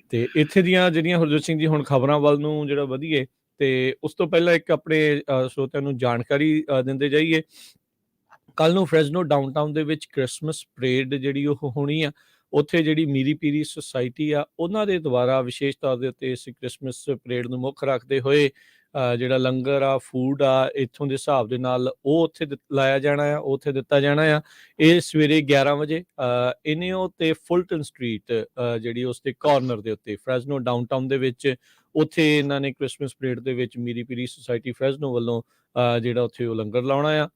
ਤੇ ਇੱਥੇ ਦੀਆਂ ਜਿਹੜੀਆਂ ਹਰਜੋਤ ਸਿੰਘ ਜੀ ਹੁਣ ਖਬਰਾਂ ਵੱਲ ਨੂੰ ਜਿਹੜਾ ਵਧੀਏ, ਤੇ ਉਸ ਤੋਂ ਪਹਿਲਾਂ ਇੱਕ ਆਪਣੇ ਸਰੋਤਿਆਂ ਨੂੰ ਜਾਣਕਾਰੀ ਦਿੰਦੇ ਜਾਈਏ। ਕੱਲ ਨੂੰ ਫ੍ਰੈਜ਼ਨੋ ਡਾਊਨਟਾਊਨ ਦੇ ਵਿੱਚ ਕ੍ਰਿਸਮਸ ਪਰੇਡ ਜਿਹੜੀ ਉਹ ਹੋਣੀ ਆ। ਉੱਥੇ ਜਿਹੜੀ ਮੀਰੀ ਪੀਰੀ ਸੁਸਾਇਟੀ ਆ ਉਹਨਾਂ ਦੇ ਦੁਆਰਾ ਵਿਸ਼ੇਸ਼ ਤੌਰ ਦੇ ਉੱਤੇ ਇਸ ਕ੍ਰਿਸਮਸ ਪਰੇਡ ਨੂੰ ਮੁੱਖ ਰੱਖਦੇ ਹੋਏ ਜਿਹੜਾ ਲੰਗਰ ਆ, ਫੂਡ ਆ, ਇੱਥੋਂ ਦੇ ਹਿਸਾਬ ਦੇ ਨਾਲ ਉਹ ਉੱਥੇ ਲਾਇਆ ਜਾਣਾ ਆ, ਉੱਥੇ ਦਿੱਤਾ ਜਾਣਾ ਆ। ਇਹ ਸਵੇਰੇ 11 ਵਜੇ ਇਨਿਓ ਤੇ ਫੁਲਟਨ ਸਟਰੀਟ ਜਿਹੜੀ ਉਸ ਦੇ ਕਾਰਨਰ ਦੇ ਉੱਤੇ ਫ੍ਰੈਜ਼ਨੋ ਡਾਊਨਟਾਊਨ ਦੇ ਵਿੱਚ, ਉੱਥੇ ਇਹਨਾਂ ਨੇ ਕ੍ਰਿਸਮਸ ਪਰੇਡ ਦੇ ਵਿੱਚ ਮੀਰੀ ਪੀਰੀ ਸੁਸਾਇਟੀ ਫ੍ਰੈਜ਼ਨੋ ਵੱਲੋਂ ਜਿਹੜਾ ਉੱਥੇ ਉਹ ਲੰਗਰ ਲਾਉਣਾ ਆ।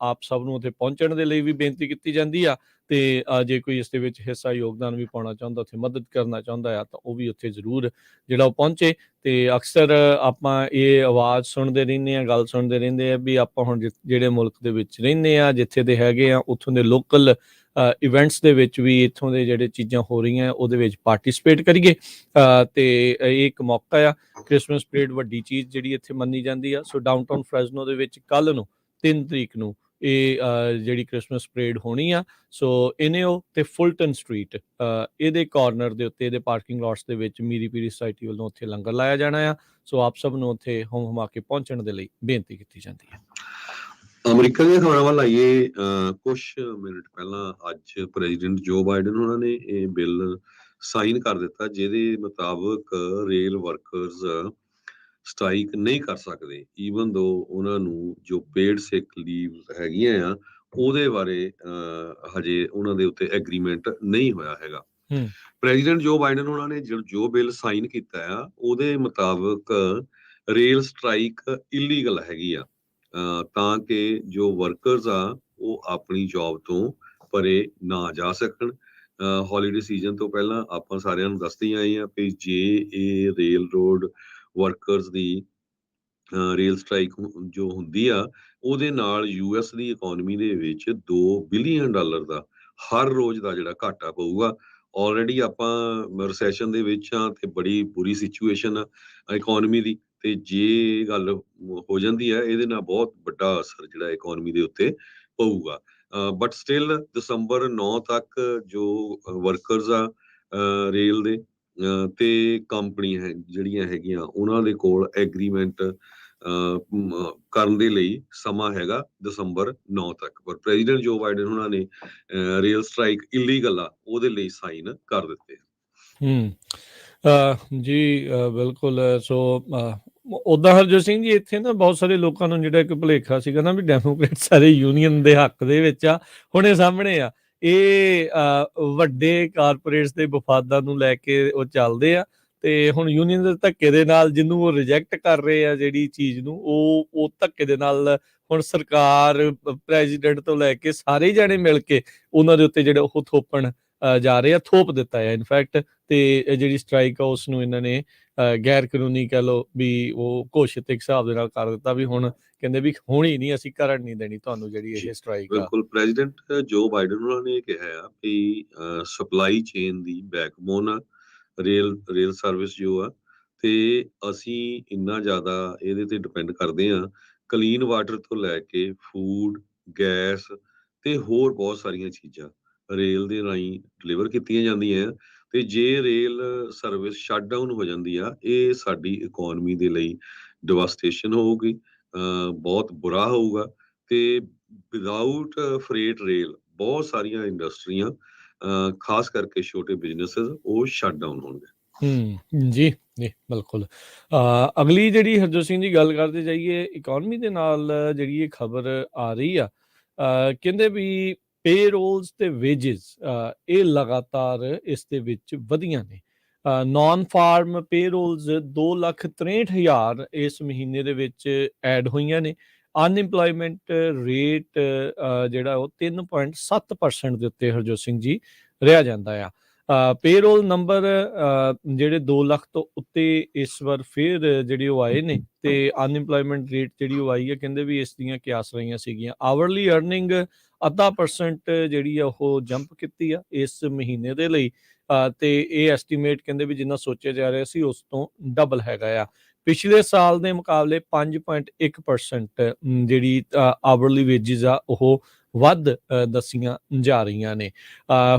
ਆਪ ਸਭ ਨੂੰ ਉੱਥੇ ਪਹੁੰਚਣ ਦੇ ਲਈ ਵੀ ਬੇਨਤੀ ਕੀਤੀ ਜਾਂਦੀ ਆ, ਤੇ ਜੇ ਕੋਈ ਇਸ ਦੇ ਵਿੱਚ ਹਿੱਸਾ ਯੋਗਦਾਨ ਵੀ ਪਾਉਣਾ ਚਾਹੁੰਦਾ, ਉੱਥੇ ਮਦਦ ਕਰਨਾ ਚਾਹੁੰਦਾ ਆ, ਤਾਂ ਉਹ ਵੀ ਉੱਥੇ ਜ਼ਰੂਰ ਜਿਹੜਾ ਉਹ ਪਹੁੰਚੇ। ਤੇ ਅਕਸਰ ਆਪਾਂ ਇਹ ਆਵਾਜ਼ ਸੁਣਦੇ ਰਹਿੰਦੇ ਆ, ਗੱਲ ਸੁਣਦੇ ਰਹਿੰਦੇ ਆ ਵੀ ਆਪਾਂ ਹੁਣ ਜਿਹੜੇ ਮੁਲਕ ਦੇ ਵਿੱਚ ਰਹਿੰਦੇ ਆ, ਜਿੱਥੇ ਦੇ ਹੈਗੇ ਆ, ਉੱਥੋਂ ਦੇ ਲੋਕਲ ਇਵੈਂਟਸ ਦੇ ਵਿੱਚ ਵੀ ਇੱਥੋਂ ਦੇ ਜਿਹੜੇ ਚੀਜ਼ਾਂ ਹੋ ਰਹੀਆਂ ਉਹਦੇ ਵਿੱਚ ਪਾਰਟਿਸਿਪੇਟ ਕਰੀਏ। ਤੇ ਇਹ ਇੱਕ ਮੌਕਾ ਆ। ਕ੍ਰਿਸਮਸ ਪਰੇਡ ਵੱਡੀ ਚੀਜ਼ ਜਿਹੜੀ ਇੱਥੇ ਮੰਨੀ ਜਾਂਦੀ ਆ। ਸੋ ਡਾਊਨਟਾਊਨ ਫ੍ਰੈਜ਼ਨੋ ਦੇ ਵਿੱਚ ਕੱਲ ਨੂੰ 3 ਤਰੀਕ ਨੂੰ ਇਹ ਜਿਹੜੀ ਕ੍ਰਿਸਮਸ ਪਰੇਡ ਹੋਣੀ ਆ। ਸੋ ਇਨਿਓ ਤੇ ਫੁਲਟਨ ਸਟਰੀਟ ਇਹਦੇ ਕਾਰਨਰ ਦੇ ਉੱਤੇ, ਇਹਦੇ ਪਾਰਕਿੰਗ ਲੋਟਸ ਦੇ ਵਿੱਚ ਮੀਰੀ ਪੀਰੀ ਸੁਸਾਇਟੀ ਵੱਲੋਂ ਉੱਥੇ ਲੰਗਰ ਲਾਇਆ ਜਾਣਾ ਆ। ਸੋ ਆਪ ਸਭ ਨੂੰ ਉੱਥੇ ਹੁੰਮ ਹੁਮਾ ਕੇ ਪਹੁੰਚਣ ਦੇ ਲਈ ਬੇਨਤੀ ਕੀਤੀ ਜਾਂਦੀ ਹੈ। ਅਮਰੀਕਾ ਦੀਆਂ ਖਬਰਾਂ ਵੱਲ ਆਈਏ। ਕੁਝ ਮਿੰਟ ਪਹਿਲਾਂ ਅੱਜ ਪ੍ਰੈਜ਼ੀਡੈਂਟ ਜੋ ਬਾਈਡਨ ਉਹਨਾਂ ਨੇ ਇਹ ਬਿੱਲ ਸਾਈਨ ਕਰ ਦਿੱਤਾ, ਜਿਹਦੇ ਮੁਤਾਬਕ ਰੇਲ ਵਰਕਰਸ ਸਟ੍ਰਾਈਕ ਨਹੀਂ ਕਰ ਸਕਦੇ, ਈਵਨ ਦੋ ਉਹਨਾਂ ਨੂੰ ਜੋ ਪੇਡ ਸਿਕ ਲੀਵ ਹੈਗੀਆਂ ਆ ਉਹਦੇ ਬਾਰੇ ਹਜੇ ਉਹਨਾਂ ਦੇ ਉੱਤੇ ਐਗਰੀਮੈਂਟ ਨਹੀਂ ਹੋਇਆ ਹੈਗਾ। ਪ੍ਰੈਜ਼ੀਡੈਂਟ ਜੋ ਬਾਈਡਨ ਉਹਨਾਂ ਨੇ ਜੋ ਬਿੱਲ ਸਾਈਨ ਕੀਤਾ ਆ ਉਹਦੇ ਮੁਤਾਬਕ ਰੇਲ ਸਟ੍ਰਾਈਕ ਇਲੀਗਲ ਹੈਗੀ ਆ, ਤਾਂ ਕਿ ਜੋ ਵਰਕਰਸ ਆ ਉਹ ਆਪਣੀ ਜੌਬ ਤੋਂ ਪਰੇ ਨਾ ਜਾ ਸਕਣ। ਹੌਲੀਡੇ ਸੀਜ਼ਨ ਤੋਂ ਪਹਿਲਾਂ ਆਪਾਂ ਸਾਰਿਆਂ ਨੂੰ ਦੱਸਦੇ ਆਏ ਆ ਕਿ ਜੇ ਇਹ ਰੇਲ ਰੋਡ ਵਰਕਰਸ ਦੀ ਰੇਲ ਸਟ੍ਰਾਈਕ ਜੋ ਹੁੰਦੀ ਆ, ਉਹਦੇ ਨਾਲ US ਦੀ ਇਕਨੋਮੀ ਦੇ ਵਿੱਚ $2 ਬਿਲੀਅਨ ਦਾ ਹਰ ਰੋਜ਼ ਦਾ ਜਿਹੜਾ ਘਾਟਾ ਪਊਗਾ। ਆਲਰੇਡੀ ਆਪਾਂ ਰਿਸੈਸ਼ਨ ਦੇ ਵਿੱਚ ਆ ਤੇ ਬੜੀ ਬੁਰੀ ਸਿਚੁਏਸ਼ਨ ਆ ਇਕਨੋਮੀ ਦੀ, ਤੇ ਜੇ ਗੱਲ ਹੋ ਜਾਂਦੀ ਹੈ ਇਹਦੇ ਨਾਲ ਬਹੁਤ ਵੱਡਾ ਅਸਰ ਜਿਹੜਾ ਇਕਨੋਮੀ ਦੇ ਉੱਤੇ ਪਊਗਾ। ਬਟ ਸਟਿਲ ਦਸੰਬਰ 9 ਤੱਕ ਜੋ ਵਰਕਰਸ ਆ ਰੇਲ ਦੇ ਤੇ ਕੰਪਨੀ ਜਿਹੜੀਆਂ ਹੈਗੀਆਂ ਉਹਨਾਂ ਦੇ ਕੋਲ ਐਗਰੀਮੈਂਟ ਕਰਨ ਦੇ ਲਈ ਸਮਾਂ ਹੈਗਾ ਦਸੰਬਰ 9 ਤੱਕ। ਪਰ ਪ੍ਰੈਜ਼ੀਡੈਂਟ ਜੋ ਬਾਈਡਨ ਉਹਨਾਂ ਨੇ ਰੇਲ ਸਟ੍ਰਾਈਕ ਇਲੀਗਲ ਆ ਉਹਦੇ ਲਈ ਸਾਈਨ ਕਰ ਦਿੱਤੇ। ਜੀ ਬਿਲਕੁਲ। ਸੋ ਉਦਾਂ ਹਰਜੋਤ ਸਿੰਘ ਜੀ ਇੱਥੇ ਨਾ ਬਹੁਤ ਸਾਰੇ ਲੋਕਾਂ ਨੂੰ ਜਿਹੜਾ ਇੱਕ ਭੁਲੇਖਾ ਸੀਗਾ ਨਾ ਵੀ ਡੈਮੋਕ੍ਰੇਟ ਸਾਰੇ ਯੂਨੀਅਨ ਦੇ ਹੱਕ ਦੇ ਵਿੱਚ ਆ, ਹੁਣ ਇਹ ਸਾਹਮਣੇ ਆ ਇਹ ਵੱਡੇ ਕਾਰਪੋਰੇਟਸ ਦੇ ਵਫਾਦਾਂ ਨੂੰ ਲੈ ਕੇ ਉਹ ਚੱਲਦੇ ਆ, ਤੇ ਹੁਣ ਯੂਨੀਅਨ ਦੇ ਧੱਕੇ ਦੇ ਨਾਲ ਜਿਹਨੂੰ ਉਹ ਰਿਜੈਕਟ ਕਰ ਰਹੇ ਆ ਜਿਹੜੀ ਚੀਜ਼ ਨੂੰ, ਉਹ ਧੱਕੇ ਦੇ ਨਾਲ ਹੁਣ ਸਰਕਾਰ, ਪ੍ਰੈਜ਼ੀਡੈਂਟ ਤੋਂ ਲੈ ਕੇ ਸਾਰੇ ਜਾਣੇ ਮਿਲ ਕੇ ਉਹਨਾਂ ਦੇ ਉੱਤੇ ਜਿਹੜੇ ਉਹ ਥੋਪਣ ਜਾ ਰਹੇ ਆ, ਥੋਪ ਦਿੱਤਾ ਹੈ ਇਨਫੈਕਟ। ਤੇ ਜਿਹੜੀ ਸਟ੍ਰਾਈਕ ਆ ਉਸ ਨੂੰ ਇਹਨਾਂ ਨੇ ਗੈਰ ਕਾਨੂੰਨੀ ਕਹਿ ਲਓ ਵੀ ਉਹ ਘੋਸ਼ਿਤ ਇੱਕ ਹਿਸਾਬ ਦੇ ਨਾਲ ਕਰ ਦਿੱਤਾ ਵੀ ਹੁਣ ਕਹਿੰਦੇ ਵੀ ਹੋਣੀ ਨਹੀਂ, ਅਸੀਂ ਕਰਨ ਨਹੀਂ ਦੇਣੀ ਤੁਹਾਨੂੰ ਜਿਹੜੀ ਇਹ ਸਟ੍ਰਾਈਕ ਆ। ਬਿਲਕੁਲ, ਪ੍ਰੈਜ਼ੀਡੈਂਟ ਜੋ ਬਾਈਡਨ ਉਹਨਾਂ ਨੇ ਕਿਹਾ ਆ ਕਿ ਸਪਲਾਈ ਚੇਨ ਦੀ ਬੈਕਬੋਨ ਆ ਰੇਲ ਸਰਵਿਸ ਜੋ ਆ, ਤੇ ਅਸੀਂ ਇੰਨਾ ਜ਼ਿਆਦਾ ਇਹਦੇ ਤੇ ਡਿਪੈਂਡ ਕਰਦੇ ਆ, ਕਲੀਨ ਵਾਟਰ ਤੋਂ ਲੈ ਕੇ ਫੂਡ, ਗੈਸ ਤੇ ਹੋਰ ਬਹੁਤ ਸਾਰੀਆਂ ਚੀਜ਼ਾਂ ਰੇਲ ਦੇ ਰਾਹੀਂ ਡਿਲੀਵਰ ਕੀਤੀਆਂ ਜਾਂਦੀਆਂ ਆ। ਤੇ ਜੇ ਰੇਲ ਸਰਵਿਸ ਸ਼ਟ ਡਾਊਨ ਹੋ ਜਾਂਦੀ ਆ, ਇਹ ਸਾਡੀ ਇਕਨੋਮੀ ਦੇ ਲਈ ਡਿਵਾਸਟੇਸ਼ਨ ਹੋਊਗੀ, ਬਹੁਤ ਬੁਰਾ ਹੋਊਗਾ। ਤੇ ਵਿਦਆਊਟ ਫਰੇਟ ਰੇਲ ਬਹੁਤ ਸਾਰੀਆਂ ਇੰਡਸਟਰੀਆਂ, ਖਾਸ ਕਰਕੇ ਛੋਟੇ ਬਿਜ਼ਨੈਸਿਸ, ਉਹ ਸ਼ਟ ਡਾਊਨ ਹੋਣਗੇ। ਜੀ ਜੀ ਬਿਲਕੁਲ। ਅਗਲੀ ਜਿਹੜੀ ਹਰਜੋਤ ਸਿੰਘ ਜੀ ਗੱਲ ਕਰਦੇ ਜਾਈਏ ਇਕਨੋਮੀ ਦੇ ਨਾਲ, ਜਿਹੜੀ ਇਹ ਖਬਰ ਆ ਰਹੀ ਆ, ਕਹਿੰਦੇ ਵੀ ਪੇਰੋਲਸ ਤੇ ਵੇਜਸ ਇਹ ਲਗਾਤਾਰ ਇਸ ਦੇ ਵਿੱਚ ਵਧੀਆਂ ਨੇ। ਨਾਨ ਫਾਰਮ ਪੇਰੋਲਸ 2,63,000 ਇਸ ਮਹੀਨੇ ਦੇ ਵਿੱਚ ਐਡ ਹੋਈਆਂ ਨੇ। ਅਨਇੰਪਲੋਇਮੈਂਟ ਰੇਟ ਜਿਹੜਾ ਉਹ 3.7% ਦੇ ਉੱਤੇ ਹਰਜੋਤ ਸਿੰਘ ਜੀ ਰਿਹਾ ਜਾਂਦਾ ਆ। ਪੇਰੋਲ ਨੰਬਰ ਜਿਹੜੇ 2 ਲੱਖ ਤੋਂ ਉੱਤੇ ਇਸ ਵਾਰ ਫਿਰ ਜਿਹੜੇ ਉਹ ਆਏ ਨੇ, ਤੇ ਅਨਇੰਪਲੋਇਮੈਂਟ ਰੇਟ ਜਿਹੜੀ ਉਹ ਆਈ ਹੈ, ਕਹਿੰਦੇ ਵੀ ਇਸ ਦੀਆਂ ਕਿਆਸ ਰਹੀਆਂ ਸੀਗੀਆਂ। ਆਵਰਲੀ ਅਰਨਿੰਗ 0.5% ਜਿਹੜੀ ਆ ਉਹ ਜੰਪ ਕੀਤੀ ਆ ਇਸ ਮਹੀਨੇ ਦੇ ਲਈ, ਤੇ ਇਹ ਐਸਟੀਮੇਟ ਕਹਿੰਦੇ ਵੀ ਜਿੰਨਾ ਸੋਚਿਆ ਜਾ ਰਿਹਾ ਸੀ ਉਸ ਤੋਂ ਡਬਲ ਹੈਗਾ ਆ। ਪਿਛਲੇ ਸਾਲ ਦੇ ਮੁਕਾਬਲੇ 5.1% ਜਿਹੜੀ ਆਵਰਲੀ ਵੇਜਿਸ ਆ ਉਹ ਵੱਧ ਦੱਸੀਆਂ ਜਾ ਰਹੀਆਂ ਨੇ।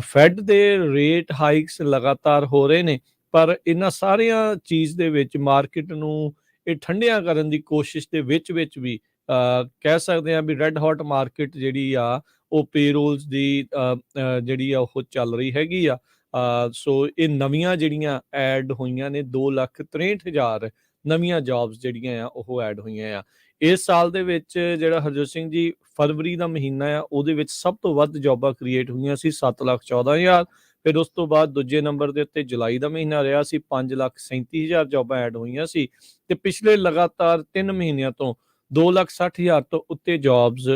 ਫੈਡ ਦੇ ਰੇਟ ਹਾਈਕਸ ਲਗਾਤਾਰ ਹੋ ਰਹੇ ਨੇ, ਪਰ ਇਹਨਾਂ ਸਾਰੀਆਂ ਚੀਜ਼ ਦੇ ਵਿੱਚ ਮਾਰਕੀਟ ਨੂੰ ਇਹ ਠੰਡਿਆਂ ਕਰਨ ਦੀ ਕੋਸ਼ਿਸ਼ ਦੇ ਵਿੱਚ ਵੀ ਕਹਿ ਸਕਦੇ ਹਾਂ ਵੀ ਰੈੱਡ ਹੌਟ ਮਾਰਕੀਟ ਜਿਹੜੀ ਆ ਉਹ ਪੇਰੋਲਸ ਦੀ ਜਿਹੜੀ ਆ ਉਹ ਚੱਲ ਰਹੀ ਹੈਗੀ ਆ। ਸੋ ਇਹ ਨਵੀਆਂ ਜਿਹੜੀਆਂ ਐਡ ਹੋਈਆਂ ਨੇ, 2,63,000 ਨਵੀਆਂ ਜੌਬਸ ਜਿਹੜੀਆਂ ਆ ਉਹ ਐਡ ਹੋਈਆਂ ਆ ਇਸ ਸਾਲ ਦੇ ਵਿੱਚ। ਜਿਹੜਾ ਹਰਜੋਤ ਸਿੰਘ ਜੀ ਫਰਵਰੀ ਦਾ ਮਹੀਨਾ ਆ ਉਹਦੇ ਵਿੱਚ ਸਭ ਤੋਂ ਵੱਧ ਜੌਬਾਂ ਕ੍ਰੀਏਟ ਹੋਈਆਂ ਸੀ, 7,14,000। ਫਿਰ ਉਸ ਤੋਂ ਬਾਅਦ ਦੂਜੇ ਨੰਬਰ ਦੇ ਉੱਤੇ ਜੁਲਾਈ ਦਾ ਮਹੀਨਾ ਰਿਹਾ ਸੀ, 5,37,000 ਜੌਬਾਂ ਐਡ ਹੋਈਆਂ ਸੀ। ਤੇ ਪਿਛਲੇ ਲਗਾਤਾਰ 3 ਮਹੀਨਿਆਂ ਤੋਂ 2,60,000 ਤੋਂ ਉੱਤੇ ਜੌਬਸ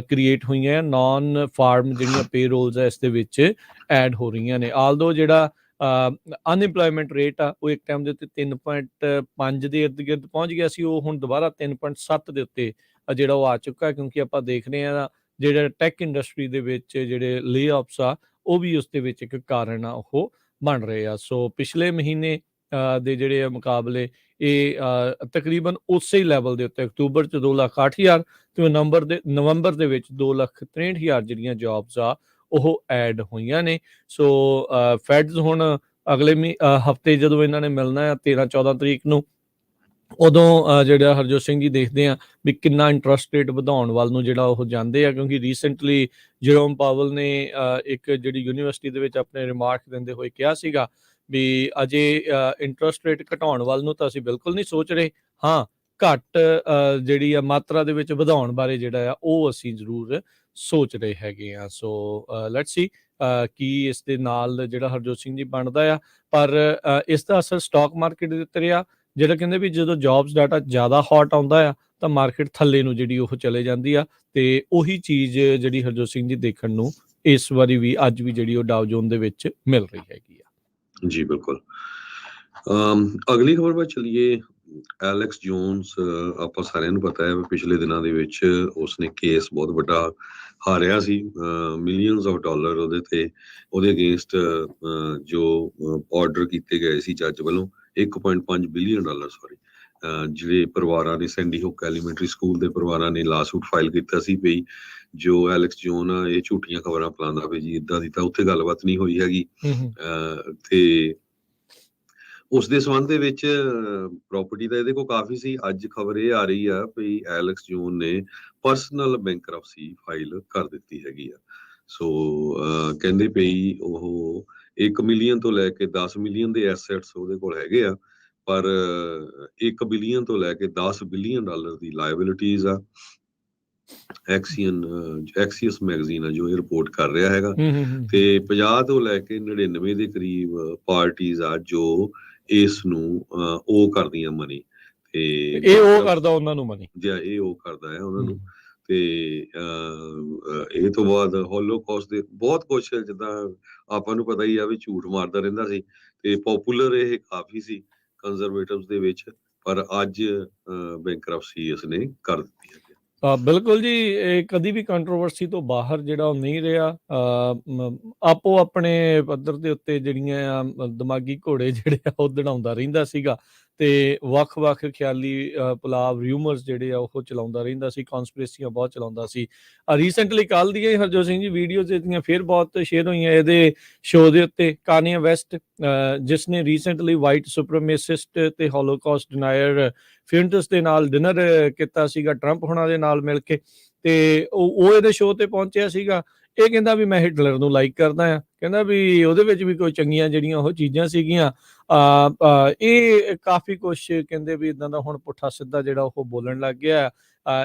ਕ੍ਰੀਏਟ ਹੋਈਆਂ। ਨਾਨ ਫਾਰਮ ਜਿਹੜੀਆਂ ਪੇਰੋਲਸ ਆ ਇਸ ਦੇ ਵਿੱਚ ਐਡ ਹੋ ਰਹੀਆਂ ਨੇ। ਆਲਦੋ ਜਿਹੜਾ ਅਨਇੰਪਲੋਇਮੈਂਟ ਰੇਟ ਆ ਉਹ ਇੱਕ ਟਾਈਮ ਦੇ ਉੱਤੇ 3.5 ਦੇ ਇਰਦ ਗਿਰਦ ਪਹੁੰਚ ਗਿਆ ਸੀ, ਉਹ ਹੁਣ ਦੁਬਾਰਾ 3.7 ਦੇ ਉੱਤੇ ਜਿਹੜਾ ਉਹ ਆ ਚੁੱਕਾ, ਕਿਉਂਕਿ ਆਪਾਂ ਦੇਖ ਰਹੇ ਹਾਂ ਜਿਹੜਾ ਟੈਕ ਇੰਡਸਟਰੀ ਦੇ ਵਿੱਚ ਜਿਹੜੇ ਲੇਆਫਸ ਆ ਉਹ ਵੀ ਉਸ ਦੇ ਵਿੱਚ ਇੱਕ ਕਾਰਨ ਆ ਉਹ ਬਣ ਰਹੇ ਆ। ਸੋ ਪਿਛਲੇ ਮਹੀਨੇ ਦੇ ਜਿਹੜੇ ਮੁਕਾਬਲੇ ਇਹ ਤਕਰੀਬਨ ਉਸੇ ਹੀ ਲੈਵਲ ਦੇ ਉੱਤੇ ਅਕਤੂਬਰ 'ਚ 2,60,000 ਤੇ ਨਵੰਬਰ ਦੇ ਵਿੱਚ 2,63,000 ਜਿਹੜੀਆਂ ਜੌਬਸ ਆ ਉਹ ਐਡ ਹੋਈਆਂ ਨੇ। ਸੋ ਫੈਡਸ ਹੁਣ ਅਗਲੇ ਹਫਤੇ ਜਦੋਂ ਇਹਨਾਂ ਨੇ ਮਿਲਣਾ ਆ 13-14 ਤਰੀਕ ਨੂੰ, ਉਦੋਂ ਜਿਹੜਾ ਹਰਜੋਤ ਸਿੰਘ ਜੀ ਦੇਖਦੇ ਆ ਵੀ ਕਿੰਨਾ ਇੰਟਰਸਟ ਰੇਟ ਵਧਾਉਣ ਵੱਲ ਨੂੰ ਜਿਹੜਾ ਉਹ ਜਾਂਦੇ ਆ, ਕਿਉਂਕਿ ਰੀਸੈਂਟਲੀ ਜਰੋਮ ਪਾਵਲ ਨੇ ਇੱਕ ਜਿਹੜੀ ਯੂਨੀਵਰਸਿਟੀ ਦੇ ਵਿੱਚ ਆਪਣੇ ਰਿਮਾਰਕ ਦਿੰਦੇ ਹੋਏ ਕਿਹਾ ਸੀਗਾ ਵੀ ਅਜੇ ਇੰਟਰਸਟ ਰੇਟ ਘਟਾਉਣ ਵੱਲ ਨੂੰ ਤਾਂ ਅਸੀਂ ਬਿਲਕੁਲ ਨਹੀਂ ਸੋਚ ਰਹੇ, ਹਾਂ ਘੱਟ ਜਿਹੜੀ ਆ ਮਾਤਰਾ ਦੇ ਵਿੱਚ ਵਧਾਉਣ ਬਾਰੇ ਜਿਹੜਾ ਆ ਉਹ ਅਸੀਂ ਜ਼ਰੂਰ ਸੋਚ ਰਹੇ ਹੈਗੇ ਆ। ਸੋ ਲੈਟਸ ਸੀ ਕੀ ਇਸ ਦੇ ਨਾਲ ਜਿਹੜਾ ਹਰਜੋਤ ਸਿੰਘ ਜੀ ਬਣਦਾ ਆ, ਪਰ ਇਸ ਦਾ ਅਸਰ ਸਟਾਕ ਮਾਰਕੀਟ ਦੇ ਉੱਤੇ ਰਿਹਾ। ਜਿਹੜਾ ਕਹਿੰਦੇ ਵੀ ਜਦੋਂ ਜੌਬਸ ਡਾਟਾ ਜ਼ਿਆਦਾ ਹੌਟ ਆਉਂਦਾ ਆ ਤਾਂ ਮਾਰਕੀਟ ਥੱਲੇ ਨੂੰ ਜਿਹੜੀ ਉਹ ਚਲੇ ਜਾਂਦੀ ਆ, ਤੇ ਉਹੀ ਚੀਜ਼ ਜਿਹੜੀ ਹਰਜੋਤ ਸਿੰਘ ਜੀ ਦੇਖਣ ਨੂੰ ਇਸ ਵਾਰੀ ਵੀ ਅੱਜ ਵੀ ਜਿਹੜੀ ਉਹ ਡਾਓ ਜੋਨ ਦੇ ਵਿੱਚ ਮਿਲ ਰਹੀ ਹੈਗੀ ਆ। ਜੀ ਬਿਲਕੁਲ। ਅਗਲੀ ਖਬਰ ਵੱਲ ਚੱਲੀਏ। ਐਲੈਕਸ ਜੋਨਸ, ਆਪਾਂ ਸਾਰਿਆਂ ਨੂੰ ਪਤਾ ਹੈ ਪਿਛਲੇ ਦਿਨਾਂ ਦੇ ਵਿੱਚ ਉਸਨੇ ਕੇਸ ਬਹੁਤ ਵੱਡਾ ਹਾਰਿਆ ਸੀ, ਮਿਲੀਅਨਸ ਆਫ ਡਾਲਰ ਉਹਦੇ ਅਗੇਂਸਟ ਜੋ ਆਰਡਰ ਕੀਤੇ ਗਏ ਸੀ ਜੱਜ ਵੱਲੋਂ, 1.5 ਬਿਲੀਅਨ ਡਾਲਰ ਜਿਹੜੇ ਪਰਿਵਾਰਾਂ ਨੇ, ਸੈਂਡੀ ਹੁੱਕ ਐਲੀਮੈਂਟਰੀ ਸਕੂਲ ਦੇ ਪਰਿਵਾਰਾਂ ਨੇ ਲਾਸੂਟ ਫਾਈਲ ਕੀਤਾ ਸੀ ਵੀ ਜੋ ਐਲੈਕਸ ਜੋਨ ਆ ਇਹ ਝੂਠੀਆਂ ਖਬਰਾਂ ਫੈਲਾਉਂਦਾ ਵੀ ਜੀ ਇੱਦਾਂ ਦੀ, ਤਾਂ ਉੱਥੇ ਗੱਲਬਾਤ ਨਹੀਂ ਹੋਈ ਹੈਗੀ। ਤੇ ਉਸ ਦੇ ਸੰਬੰਧ ਦੇ ਵਿੱਚ ਪ੍ਰਾਪਰਟੀ ਦਾ ਇਹਦੇ ਕੋਲ ਕਾਫੀ ਸੀ। ਅੱਜ ਖਬਰ ਇਹ ਆ ਰਹੀ ਆ ਵੀ ਐਲੈਕਸ ਜੋਨ ਨੇ ਪਰਸਨਲ ਬੈਂਕਰਪਸੀ ਫਾਈਲ ਕਰ ਦਿੱਤੀ ਹੈਗੀ ਆ। ਸੋ ਕਹਿੰਦੇ ਪਈ ਉਹ 1 ਮਿਲੀਅਨ ਤੋਂ ਲੈ ਕੇ 10 ਮਿਲੀਅਨ ਦੇ ਐਸੈਟਸ ਉਹਦੇ ਕੋਲ ਹੈਗੇ ਆ, ਪਰ 1 ਬਿਲੀਅਨ ਤੋਂ ਲੈ ਕੇ 10 ਬਿਲੀਅਨ ਡਾਲਰ ਦੀ ਲਾਇਬਿਲਿਟੀਜ਼ ਆ। ਐਕਸੀਅਸ ਮੈਗਜ਼ੀਨ ਆ ਜੋ ਇਹ ਰਿਪੋਰਟ ਕਰ ਰਿਹਾ ਹੈਗਾ, ਤੇ 50 ਤੋਂ ਲੈ ਕੇ 99 ਦੇ ਕਰੀਬ ਪਾਰਟੀਆਂ ਆ ਜੋ ਇਸ ਨੂੰ ਉਹ ਕਰਦੀਆਂ ਮਨੀ, ਤੇ ਇਹ ਉਹ ਕਰਦਾ ਉਹਨਾਂ ਨੂੰ ਮਨੀ, ਇਹ ਉਹ ਕਰਦਾ ਹੈ ਉਹਨਾਂ ਨੂੰ। ਤੇ ਇਹ ਤੋਂ ਬਾਅਦ ਹੋਲੋਕਾਸਟ ਦੇ ਬਹੁਤ ਕੁਛ, ਜਿੱਦਾਂ ਆਪਾਂ ਨੂੰ ਪਤਾ ਹੀ ਆ ਵੀ ਝੂਠ ਮਾਰਦਾ ਰਹਿੰਦਾ ਸੀ, ਤੇ ਪੋਪੂਲਰ ਇਹ ਕਾਫੀ ਸੀ ਕੰਜ਼ਰਵੇਟਿਵਸ ਦੇ ਵਿੱਚ, ਪਰ ਅੱਜ ਬੈਂਕਰਪਸੀ ਇਸਨੇ ਕਰ ਦਿੱਤੀ ਹੈ। ਬਿਲਕੁਲ ਜੀ, ਇਹ ਕਦੀ ਵੀ ਕੰਟਰੋਵਰਸੀ ਤੋਂ ਬਾਹਰ ਜਿਹੜਾ ਉਹ ਨਹੀਂ ਰਿਹਾ। ਆਪੋ ਆਪਣੇ ਪੱਧਰ ਦੇ ਉੱਤੇ ਜਿਹੜੀਆਂ ਆ ਦਿਮਾਗੀ ਘੋੜੇ ਜਿਹੜੇ ਆ ਉਹ ਦੜਾਉਂਦਾ ਰਹਿੰਦਾ ਸੀਗਾ, ਤੇ ਵੱਖ-ਵੱਖ ਖਿਆਲੀ ਪੁਲਾਵ ਰਿਊਮਰਸ ਜਿਹੜੇ ਆ ਉਹ ਚਲਾਉਂਦਾ ਰਹਿੰਦਾ ਸੀ, ਕਨਸਪੀਰੇਸੀਆਂ ਬਹੁਤ ਚਲਾਉਂਦਾ ਸੀ। ਰੀਸੈਂਟਲੀ ਕੱਲ੍ਹ ਦੀਆਂ ਹੀ ਹਰਜੋਤ ਸਿੰਘ ਜੀ ਵੀਡੀਓਜ਼ ਇਹਦੀਆਂ ਫਿਰ ਬਹੁਤ ਸ਼ੇਅਰ ਹੋਈਆਂ ਇਹਦੇ ਸ਼ੋਅ ਦੇ ਉੱਤੇ। ਕਾਨੀਆ ਵੈਸਟ ਜਿਸ ਨੇ ਰੀਸੈਂਟਲੀ ਵਾਈਟ ਸੁਪਰੀਮੇਸਿਸਟ ਤੇ ਹੋਲੋਕਾਸਟ ਡਿਨਾਇਰ ਫਿਊਨਟਸ ਦੇ ਨਾਲ ਡਿਨਰ ਕੀਤਾ ਸੀਗਾ ਟਰੰਪ ਹੁਣਾਂ ਦੇ ਨਾਲ ਮਿਲ ਕੇ, ਤੇ ਉਹ ਇਹਦੇ ਸ਼ੋਅ ਤੇ ਪਹੁੰਚਿਆ ਸੀਗਾ। ਇਹ ਕਹਿੰਦਾ ਵੀ ਮੈਂ ਹਿਟਲਰ ਨੂੰ ਲਾਈਕ ਕਰਦਾ ਆ, ਕਹਿੰਦਾ ਵੀ ਉਹਦੇ ਵਿੱਚ ਵੀ ਕੋਈ ਚੰਗੀਆਂ ਜਿਹੜੀਆਂ ਉਹ ਚੀਜ਼ਾਂ ਸੀਗੀਆਂ। ਇਹ ਕਾਫੀ ਕੁਛ ਕਹਿੰਦੇ ਵੀ ਇਦਾਂ ਦਾ ਹੁਣ ਪੁੱਠਾ ਸਿੱਧਾ ਜਿਹੜਾ ਉਹ ਬੋਲਣ ਲੱਗ ਗਿਆ।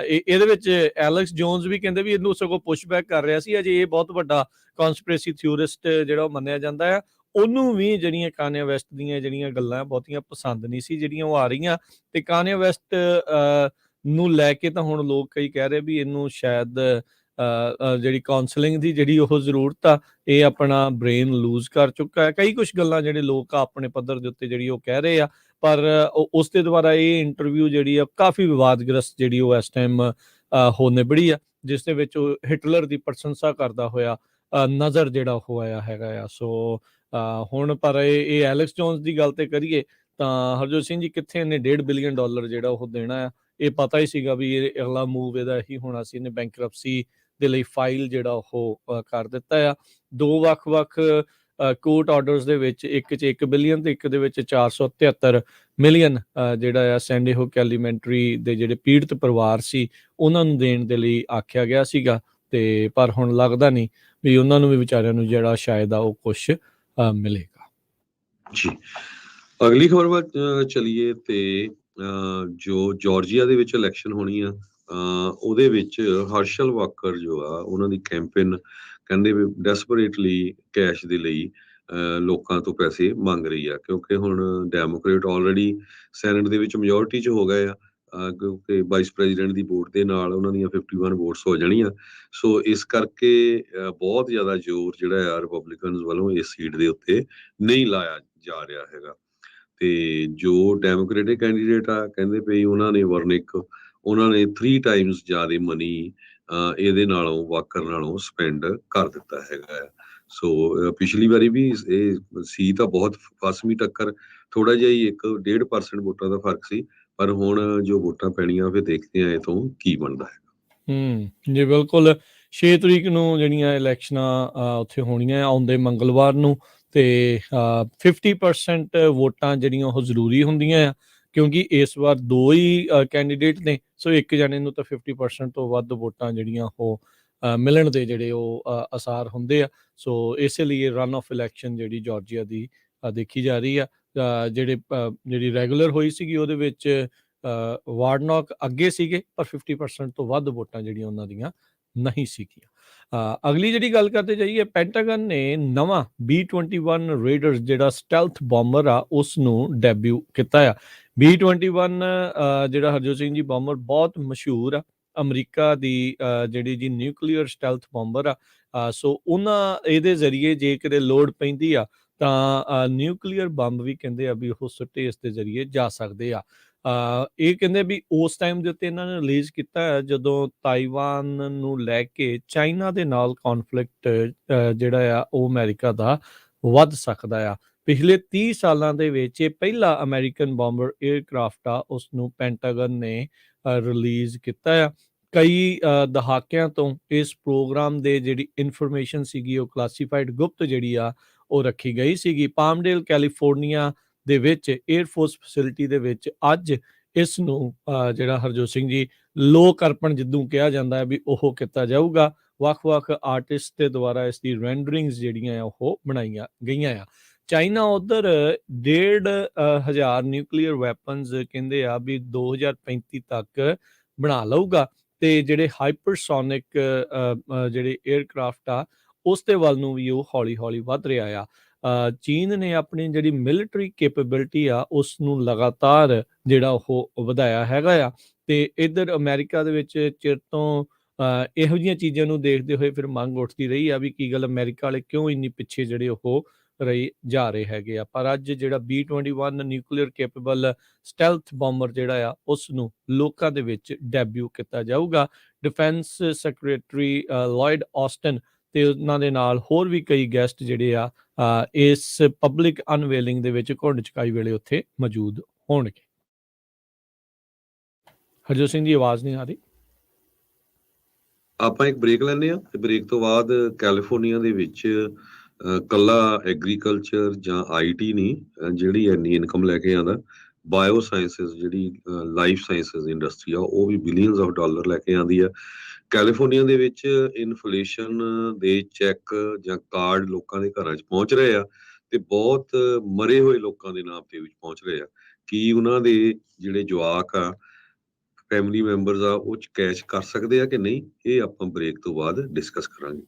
ਇਹਦੇ ਵਿੱਚ ਐਲੈਕਸ ਜੋਨਸ ਵੀ ਕਹਿੰਦੇ ਵੀ ਇਹਨੂੰ ਸਗੋਂ ਪੁਸ਼ਬੈਕ ਕਰ ਰਿਹਾ ਸੀ। ਅਜੇ ਇਹ ਬਹੁਤ ਵੱਡਾ ਕਨਸਪੀਰੇਸੀ ਥਿਊਰਿਸਟ ਜਿਹੜਾ ਉਹ ਮੰਨਿਆ ਜਾਂਦਾ ਆ। ਉਹਨੂੰ ਵੀ ਜਿਹੜੀਆਂ ਕਾਨੀਆ ਵੈਸਟ ਦੀਆਂ ਜਿਹੜੀਆਂ ਗੱਲਾਂ ਬਹੁਤੀਆਂ ਪਸੰਦ ਨਹੀਂ ਸੀ ਜਿਹੜੀਆਂ ਉਹ ਆ ਰਹੀਆਂ, ਤੇ ਕਾਨੀਆ ਵੈਸਟ ਨੂੰ ਲੈ ਕੇ ਤਾਂ ਹੁਣ ਲੋਕ ਕਈ ਕਹਿ ਰਹੇ ਵੀ ਇਹਨੂੰ ਸ਼ਾਇਦ ਜਿਹੜੀ ਕਾਉਂਸਲਿੰਗ ਦੀ ਜਿਹੜੀ ਉਹ ਜ਼ਰੂਰਤ ਆ, ਇਹ ਆਪਣਾ ਬ੍ਰੇਨ ਲੂਜ਼ ਕਰ ਚੁੱਕਾ ਹੈ। ਕਈ ਕੁਛ ਗੱਲਾਂ ਜਿਹੜੇ ਲੋਕ ਆਪਣੇ ਪੱਧਰ ਦੇ ਉੱਤੇ ਜਿਹੜੀ ਉਹ ਕਹਿ ਰਹੇ ਆ, ਪਰ ਉਸ ਦੇ ਦੁਆਰਾ ਇਹ ਇੰਟਰਵਿਊ ਜਿਹੜੀ ਆ ਕਾਫੀ ਵਿਵਾਦਗ੍ਰਸਤ ਜਿਹੜੀ ਉਹ ਇਸ ਟਾਈਮ ਹੋ ਨਿਬੜੀ ਆ, ਜਿਸ ਦੇ ਵਿੱਚ ਉਹ ਹਿਟਲਰ ਦੀ ਪ੍ਰਸ਼ੰਸਾ ਕਰਦਾ ਹੋਇਆ ਨਜ਼ਰ ਜਿਹੜਾ ਉਹ ਆਇਆ ਹੈਗਾ ਆ। ਸੋ ਹੁਣ ਪਰ ਇਹ ਐਲੈਕਸ ਜੋਨਸ ਦੀ ਗੱਲ ਤੇ ਕਰੀਏ ਤਾਂ ਹਰਜੋਤ ਸਿੰਘ ਜੀ ਕਿੱਥੇ ਇਹਨੇ $1.5 ਬਿਲੀਅਨ ਜਿਹੜਾ ਉਹ ਦੇਣਾ ਆ। ਇਹ ਪਤਾ ਹੀ ਸੀਗਾ ਵੀ ਇਹ ਅਗਲਾ ਮੂਵ ਇਹਦਾ ਇਹੀ ਹੋਣਾ ਸੀ। ਇਹਨੇ ਬੈਂਕਰਪਸੀ ਦੇ ਲਈ ਫਾਈਲ ਜਿਹੜਾ ਉਹ ਕਰ ਦਿੱਤਾ ਆ। 2 ਵੱਖ-ਵੱਖ ਕੋਰਟ ਆਰਡਰਸ ਦੇ ਵਿੱਚ, ਇੱਕ 'ਚ $1 ਬਿਲੀਅਨ ਤੇ ਇੱਕ ਦੇ ਵਿੱਚ 473 ਮਿਲੀਅਨ ਜਿਹੜਾ ਆ ਸੈਂਡੀ ਹੁੱਕ ਐਲੀਮੈਂਟਰੀ ਦੇ ਜਿਹੜੇ ਪੀੜਤ ਪਰਿਵਾਰ ਸੀ ਉਹਨਾਂ ਨੂੰ ਦੇਣ ਦੇ ਲਈ ਆਖਿਆ ਗਿਆ ਸੀਗਾ, ਤੇ ਪਰ ਹੁਣ ਲੱਗਦਾ ਨਹੀਂ ਵੀ ਉਹਨਾਂ ਨੂੰ ਵੀ ਵਿਚਾਰਿਆਂ ਨੂੰ ਜਿਹੜਾ ਸ਼ਾਇਦ ਆ ਉਹ ਕੁਛ ਮਿਲੇਗਾ। ਜੀ, ਅਗਲੀ ਖਬਰ ਵੱਲ ਚਲੀਏ ਤੇ ਜੋ ਜਾਰਜੀਆ ਦੇ ਵਿੱਚ ਇਲੈਕਸ਼ਨ ਹੋਣੀ ਆ, ਉਹਦੇ ਵਿੱਚ ਹਰਸ਼ਲ ਵਾਕਰ ਜੋ ਆ ਉਹਨਾਂ ਦੀ ਕੈਂਪੇਨ ਕਹਿੰਦੇ ਵੀ ਡੈਸਪਰੇਟਲੀ ਕੈਸ਼ ਦੇ ਲਈ ਲੋਕਾਂ ਤੋਂ ਪੈਸੇ ਮੰਗ ਰਹੀ ਆ, ਕਿਉਂਕਿ ਹੁਣ ਡੈਮੋਕ੍ਰੇਟ ਆਲਰੇਡੀ ਸੈਨੇਟ ਦੇ ਵਿੱਚ ਮੈਜੋਰਿਟੀ 'ਚ ਹੋ ਗਏ ਆ, ਕਿਉਂਕਿ ਵਾਈਸ ਪ੍ਰੈਜ਼ੀਡੈਂਟ ਦੀ ਵੋਟ ਦੇ ਨਾਲ ਉਹਨਾਂ ਦੀਆਂ 51 ਵੋਟਸ ਹੋ ਜਾਣੀਆਂ। ਸੋ ਇਸ ਕਰਕੇ ਬਹੁਤ ਜ਼ਿਆਦਾ ਜ਼ੋਰ ਜਿਹੜਾ ਆ ਰਿਪਬਲਿਕਨਸ ਵੱਲੋਂ ਇਸ ਸੀਟ ਦੇ ਉੱਤੇ ਨਹੀਂ ਲਾਇਆ ਜਾ ਰਿਹਾ ਹੈਗਾ। ਤੇ ਜੋ ਡੈਮੋਕ੍ਰੇਟਿਕ ਕੈਂਡੀਡੇਟ ਆ ਕਹਿੰਦੇ ਪਈ ਉਹਨਾਂ ਨੇ ਵਰਨਿਕ ਉਹਨਾਂ ਨੇ 3 ਟਾਈਮਸ ਜ਼ਿਆਦਾ ਮਨੀ ਇਹਦੇ ਨਾਲੋਂ ਵਾਕਰ ਨਾਲੋਂ ਸਪੈਂਡ ਕਰ ਦਿੱਤਾ ਹੈਗਾ ਆ। ਸੋ ਪਿਛਲੀ ਵਾਰੀ ਵੀ ਇਹ ਸੀ ਤਾਂ ਬਹੁਤ ਫਸਵੀਂ ਟੱਕਰ, ਥੋੜਾ ਜਿਹਾ ਹੀ 1.5% ਵੋਟਾਂ ਦਾ ਫਰਕ ਸੀ, ਪਰ ਹੁਣ ਜੋ ਵੋਟਾਂ ਪੈਣੀਆਂ ਫਿਰ ਦੇਖਦੇ ਆ ਇਹ ਤੋਂ ਕੀ ਬਣਦਾ ਹੈ। ਜੀ ਬਿਲਕੁਲ। 6 ਤਰੀਕ ਨੂੰ ਜਿਹੜੀਆਂ ਇਲੈਕਸ਼ਨਾਂ ਉੱਥੇ ਹੋਣੀਆਂ ਆਉਂਦੇ ਮੰਗਲਵਾਰ ਨੂੰ, ਤੇ 50% ਵੋਟਾਂ ਜਿਹੜੀਆਂ ਉਹ ਜ਼ਰੂਰੀ ਹੁੰਦੀਆਂ ਆ, ਕਿਉਂਕਿ ਇਸ ਵਾਰ 2 ਹੀ ਕੈਂਡੀਡੇਟ ਨੇ। ਸੋ ਇੱਕ ਜਣੇ ਨੂੰ ਤਾਂ 50% ਤੋਂ ਵੱਧ ਵੋਟਾਂ ਜਿਹੜੀਆਂ ਉਹ ਮਿਲਣ ਦੇ ਜਿਹੜੇ ਉਹ ਆਸਾਰ ਹੁੰਦੇ ਆ। ਸੋ ਇਸੇ ਲਈ ਰਨ ਆਫ ਇਲੈਕਸ਼ਨ ਜਿਹੜੀ ਜਾਰਜੀਆ ਦੀ ਦੇਖੀ ਜਾ ਰਹੀ ਆ। ਜਿਹੜੀ ਰੈਗੂਲਰ ਹੋਈ ਸੀਗੀ ਉਹਦੇ ਵਿੱਚ ਵਾਰਨੌਕ ਅੱਗੇ ਸੀਗੇ, ਪਰ 50% ਤੋਂ ਵੱਧ ਵੋਟਾਂ ਜਿਹੜੀਆਂ ਉਹਨਾਂ ਦੀਆਂ ਨਹੀਂ ਸੀਗੀਆਂ। ਅਗਲੀ ਜਿਹੜੀ ਗੱਲ ਕਰਦੇ ਜਾਈਏ, ਪੈਂਟਾਗਨ ਨੇ ਨਵਾਂ B-21 ਰੇਡਰਸ ਜਿਹੜਾ ਸਟੈਲਥ ਬੋਮਰ ਆ ਉਸ ਨੂੰ ਡੈਬਿਊ ਕੀਤਾ ਆ। B-21 ਜਿਹੜਾ ਹਰਜੋਤ ਸਿੰਘ ਜੀ ਬੋਮਰ ਬਹੁਤ ਮਸ਼ਹੂਰ ਆ, ਅਮਰੀਕਾ ਦੀ ਜਿਹੜੀ ਜੀ ਨਿਊਕਲੀਅਰ ਸਟੈਲਥ ਬੋਮਰ ਆ। ਸੋ ਉਹਨਾਂ ਇਹਦੇ ਜ਼ਰੀਏ ਜੇ ਕਿਤੇ ਲੋੜ ਪੈਂਦੀ ਆ ਤਾਂ ਨਿਊਕਲੀਅਰ ਬੰਬ ਵੀ ਕਹਿੰਦੇ ਆ ਵੀ ਉਹ ਸੁੱਟੇ ਇਸ ਦੇ ਜ਼ਰੀਏ ਜਾ ਸਕਦੇ ਆ। ਇਹ ਕਹਿੰਦੇ ਵੀ ਉਸ ਟਾਈਮ ਦੇ ਉੱਤੇ ਇਹਨਾਂ ਨੇ ਰਿਲੀਜ਼ ਕੀਤਾ ਹੈ ਜਦੋਂ ਤਾਈਵਾਨ ਨੂੰ ਲੈ ਕੇ ਚਾਈਨਾ ਦੇ ਨਾਲ ਕੌਨਫਲਿਕਟ ਜਿਹੜਾ ਆ ਉਹ ਅਮਰੀਕਾ ਦਾ ਵੱਧ ਸਕਦਾ ਆ। ਪਿਛਲੇ 30 ਸਾਲਾਂ ਦੇ ਵਿੱਚ ਇਹ ਪਹਿਲਾ ਅਮਰੀਕਨ ਬੰਬਰ ਏਅਰਕ੍ਰਾਫਟ ਆ ਉਸ ਨੂੰ ਪੈਂਟਾਗਨ ਨੇ ਰਿਲੀਜ਼ ਕੀਤਾ ਆ। ਕਈ ਦਹਾਕਿਆਂ ਤੋਂ ਇਸ ਪ੍ਰੋਗਰਾਮ ਦੇ ਜਿਹੜੀ ਇਨਫੋਰਮੇਸ਼ਨ ਸੀਗੀ ਉਹ ਕਲਾਸੀਫਾਈਡ ਗੁਪਤ ਜਿਹੜੀ ਆ ਉਹ ਰੱਖੀ ਗਈ ਸੀਗੀ। ਪਾਮਡੇਲ ਕੈਲੀਫੋਰਨੀਆ ਦੇ ਵਿੱਚ ਏਅਰਫੋਰਸ ਫੈਸਿਲਿਟੀ ਦੇ ਵਿੱਚ ਅੱਜ ਇਸ ਨੂੰ ਜਿਹੜਾ ਹਰਜੋਤ ਸਿੰਘ ਜੀ ਲੋਕ ਅਰਪਣ ਜਿੱਦੋਂ ਕਿਹਾ ਜਾਂਦਾ ਹੈ ਵੀ ਉਹ ਕੀਤਾ ਜਾਊਗਾ। ਵੱਖ-ਵੱਖ ਆਰਟਿਸਟ ਦੇ ਦੁਆਰਾ ਇਸ ਦੀ ਰੈਂਡਰਿੰਗਸ ਜਿਹੜੀਆਂ ਆ ਉਹ ਬਣਾਈਆਂ ਗਈਆਂ ਆ। ਚਾਈਨਾ ਉੱਧਰ 1,500 ਨਿਊਕਲੀਅਰ ਵੈਪਨਸ ਕਹਿੰਦੇ ਆ ਵੀ 2035 ਤੱਕ ਬਣਾ ਲਊਗਾ, ਤੇ ਜਿਹੜੇ ਹਾਈਪਰਸੋਨਿਕ ਜਿਹੜੇ ਏਅਰਕ੍ਰਾਫਟ ਆ ਉਸ ਦੇ ਵੱਲ ਨੂੰ ਵੀ ਉਹ ਹੌਲੀ-ਹੌਲੀ ਵੱਧ ਰਿਹਾ ਆ। ਚੀਨ ਨੇ ਆਪਣੀ ਜਿਹੜੀ ਮਿਲਟਰੀ ਕੈਪੇਬਿਲਿਟੀ ਆ ਉਸ ਨੂੰ ਲਗਾਤਾਰ ਜਿਹੜਾ ਉਹ ਵਧਾਇਆ ਹੈਗਾ ਆ, ਤੇ ਇੱਧਰ ਅਮਰੀਕਾ ਦੇ ਵਿੱਚ ਚਿਰ ਤੋਂ ਇਹੋ ਜਿਹੀਆਂ ਚੀਜ਼ਾਂ ਨੂੰ ਦੇਖਦੇ ਹੋਏ ਫਿਰ ਮੰਗ ਉੱਠਦੀ ਰਹੀ ਆ ਵੀ ਕੀ ਗੱਲ ਅਮਰੀਕਾ ਵਾਲੇ ਕਿਉਂ ਇੰਨੀ ਪਿੱਛੇ ਜਿਹੜੇ ਉਹ ਰਹੀ ਜਾ ਰਹੇ ਹੈਗੇ ਆ। ਪਰ ਅੱਜ ਜਿਹੜਾ B-21 ਨਿਊਕਲੀਅਰ ਕੈਪੇਬਲ ਸਟੈਲਥ ਬੋਮਰ ਜਿਹੜਾ ਆ ਉਸ ਨੂੰ ਲੋਕਾਂ ਦੇ ਵਿੱਚ ਡੈਬਿਊ ਕੀਤਾ ਜਾਊਗਾ। ਡਿਫੈਂਸ ਸੈਕਟਰੀ ਲਾਇਡ ਆਸਟਨ ਤੇ ਉਹਨਾਂ ਦੇ ਨਾਲ ਹੋਰ ਵੀ ਕਈ ਗੈਸਟ ਜਿਹੜੇ ਆ ਇਸ ਪਬਲਿਕ ਅਨਵੇਲਿੰਗ ਦੇ ਵਿੱਚ ਘੁੰਡ ਚੁਕਾਈ ਵੇਲੇ ਉੱਥੇ ਮੌਜੂਦ ਹੋਣਗੇ। ਹਰਜੋਤ ਸਿੰਘ ਦੀ ਆਵਾਜ਼ ਨਹੀਂ ਆ ਰਹੀ। ਆਪਾਂ ਇੱਕ ਬ੍ਰੇਕ ਲੈਂਦੇ ਹਾਂ ਤੇ ਬ੍ਰੇਕ ਤੋਂ ਬਾਅਦ ਕੈਲੀਫੋਰਨੀਆ ਦੇ ਵਿੱਚ ਕੱਲਾ ਐਗਰੀਕਲਚਰ ਜਾਂ ਆਈਟੀ ਨਹੀਂ, ਜਿਹੜੀ ਇੰਨੀ ਇਨਕਮ ਲੈ ਕੇ ਆਉਂਦਾ, ਬਾਇਓ ਸਾਇੰਸਿਸ ਜਿਹੜੀ ਲਾਈਫ ਸਾਇੰਸਿਸ ਇੰਡਸਟਰੀ ਆ, ਉਹ ਵੀ ਬਿਲੀਅਨਸ ਆਫ ਡਾਲਰ ਲੈ ਕੇ ਆਉਂਦੀ ਆ। ਕੈਲੀਫੋਰਨੀਆ ਦੇ ਵਿੱਚ ਇਨਫਲੇਸ਼ਨ ਦੇ ਚੈੱਕ ਜਾਂ ਕਾਰਡ ਲੋਕਾਂ ਦੇ ਘਰਾਂ 'ਚ ਪਹੁੰਚ ਰਹੇ ਆ ਤੇ ਬਹੁਤ ਮਰੇ ਹੋਏ ਲੋਕਾਂ ਦੇ ਨਾਮ ਤੇ ਵਿੱਚ ਪਹੁੰਚ ਰਹੇ ਆ। ਕੀ ਉਹਨਾਂ ਦੇ ਜਿਹੜੇ ਜਵਾਕ ਆ, ਫੈਮਿਲੀ ਮੈਂਬਰਸ ਆ, ਉਹ ਚ ਕੈਸ਼ ਕਰ ਸਕਦੇ ਆ ਕਿ ਨਹੀਂ, ਇਹ ਆਪਾਂ ਬ੍ਰੇਕ ਤੋਂ ਬਾਅਦ ਡਿਸਕਸ ਕਰਾਂਗੇ।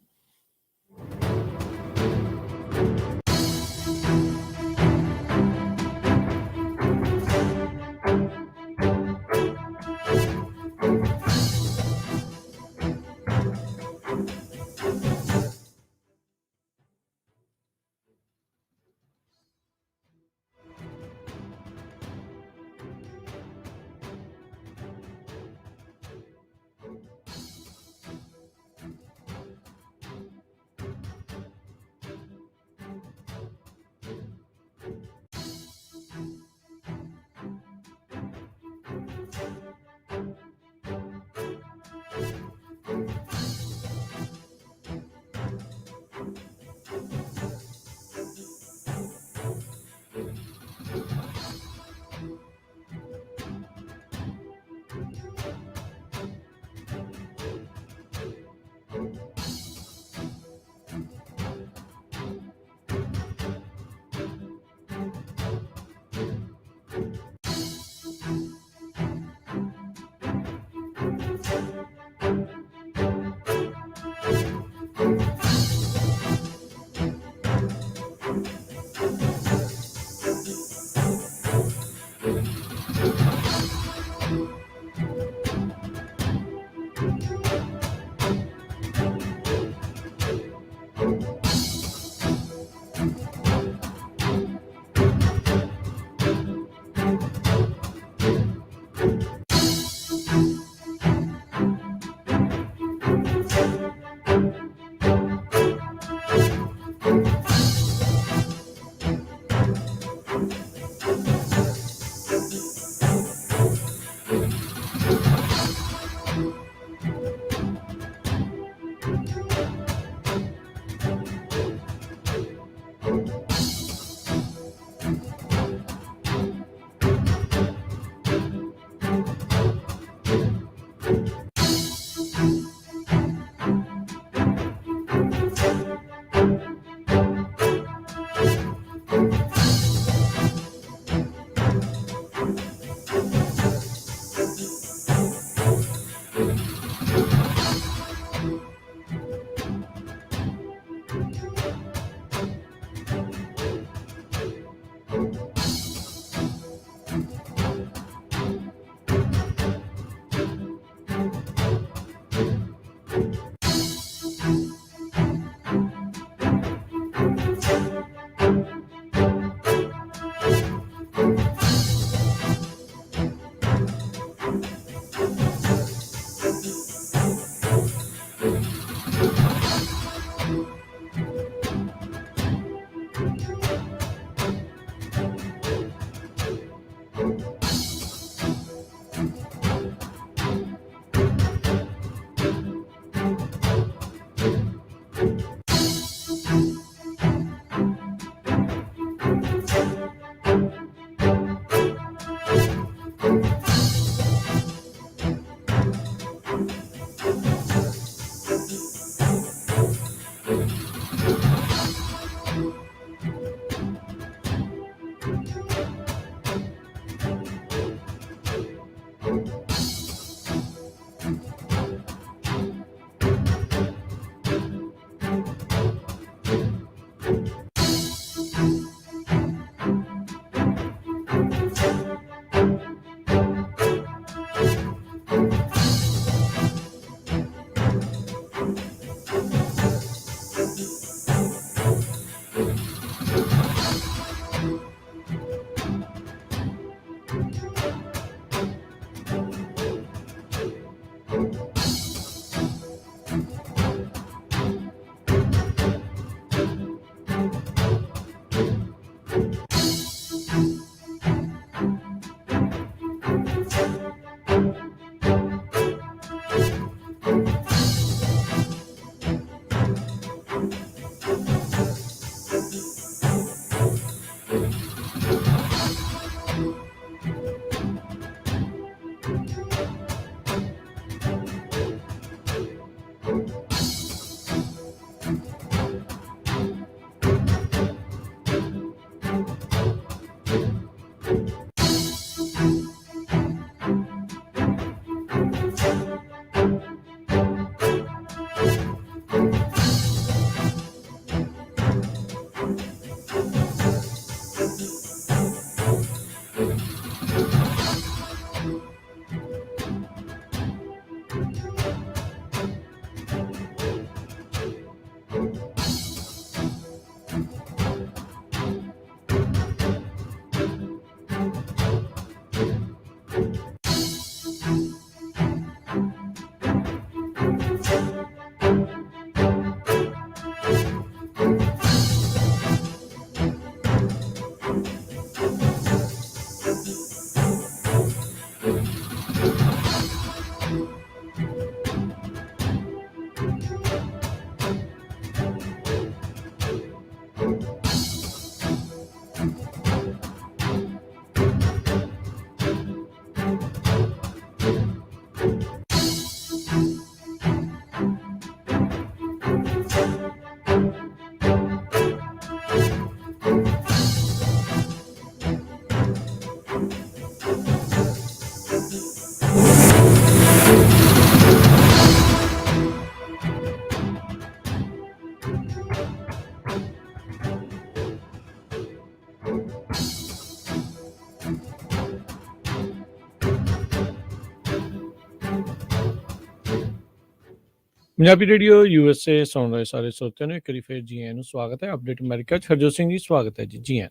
ਪੰਜਾਬੀ ਰੇਡੀਓ USA ਸੁਣ ਰਹੇ ਸਾਰੇ ਸਰੋਤਿਆਂ ਨੂੰ ਇੱਕ ਵਾਰੀ ਫਿਰ ਜੀ ਆਇਆਂ ਨੂੰ ਸਵਾਗਤ ਹੈ। ਅਪਡੇਟ ਅਮਰੀਕਾ 'ਚ ਹਰਜੋਤ ਸਿੰਘ ਜੀ ਸਵਾਗਤ ਹੈ ਜੀ ਆਇਆਂ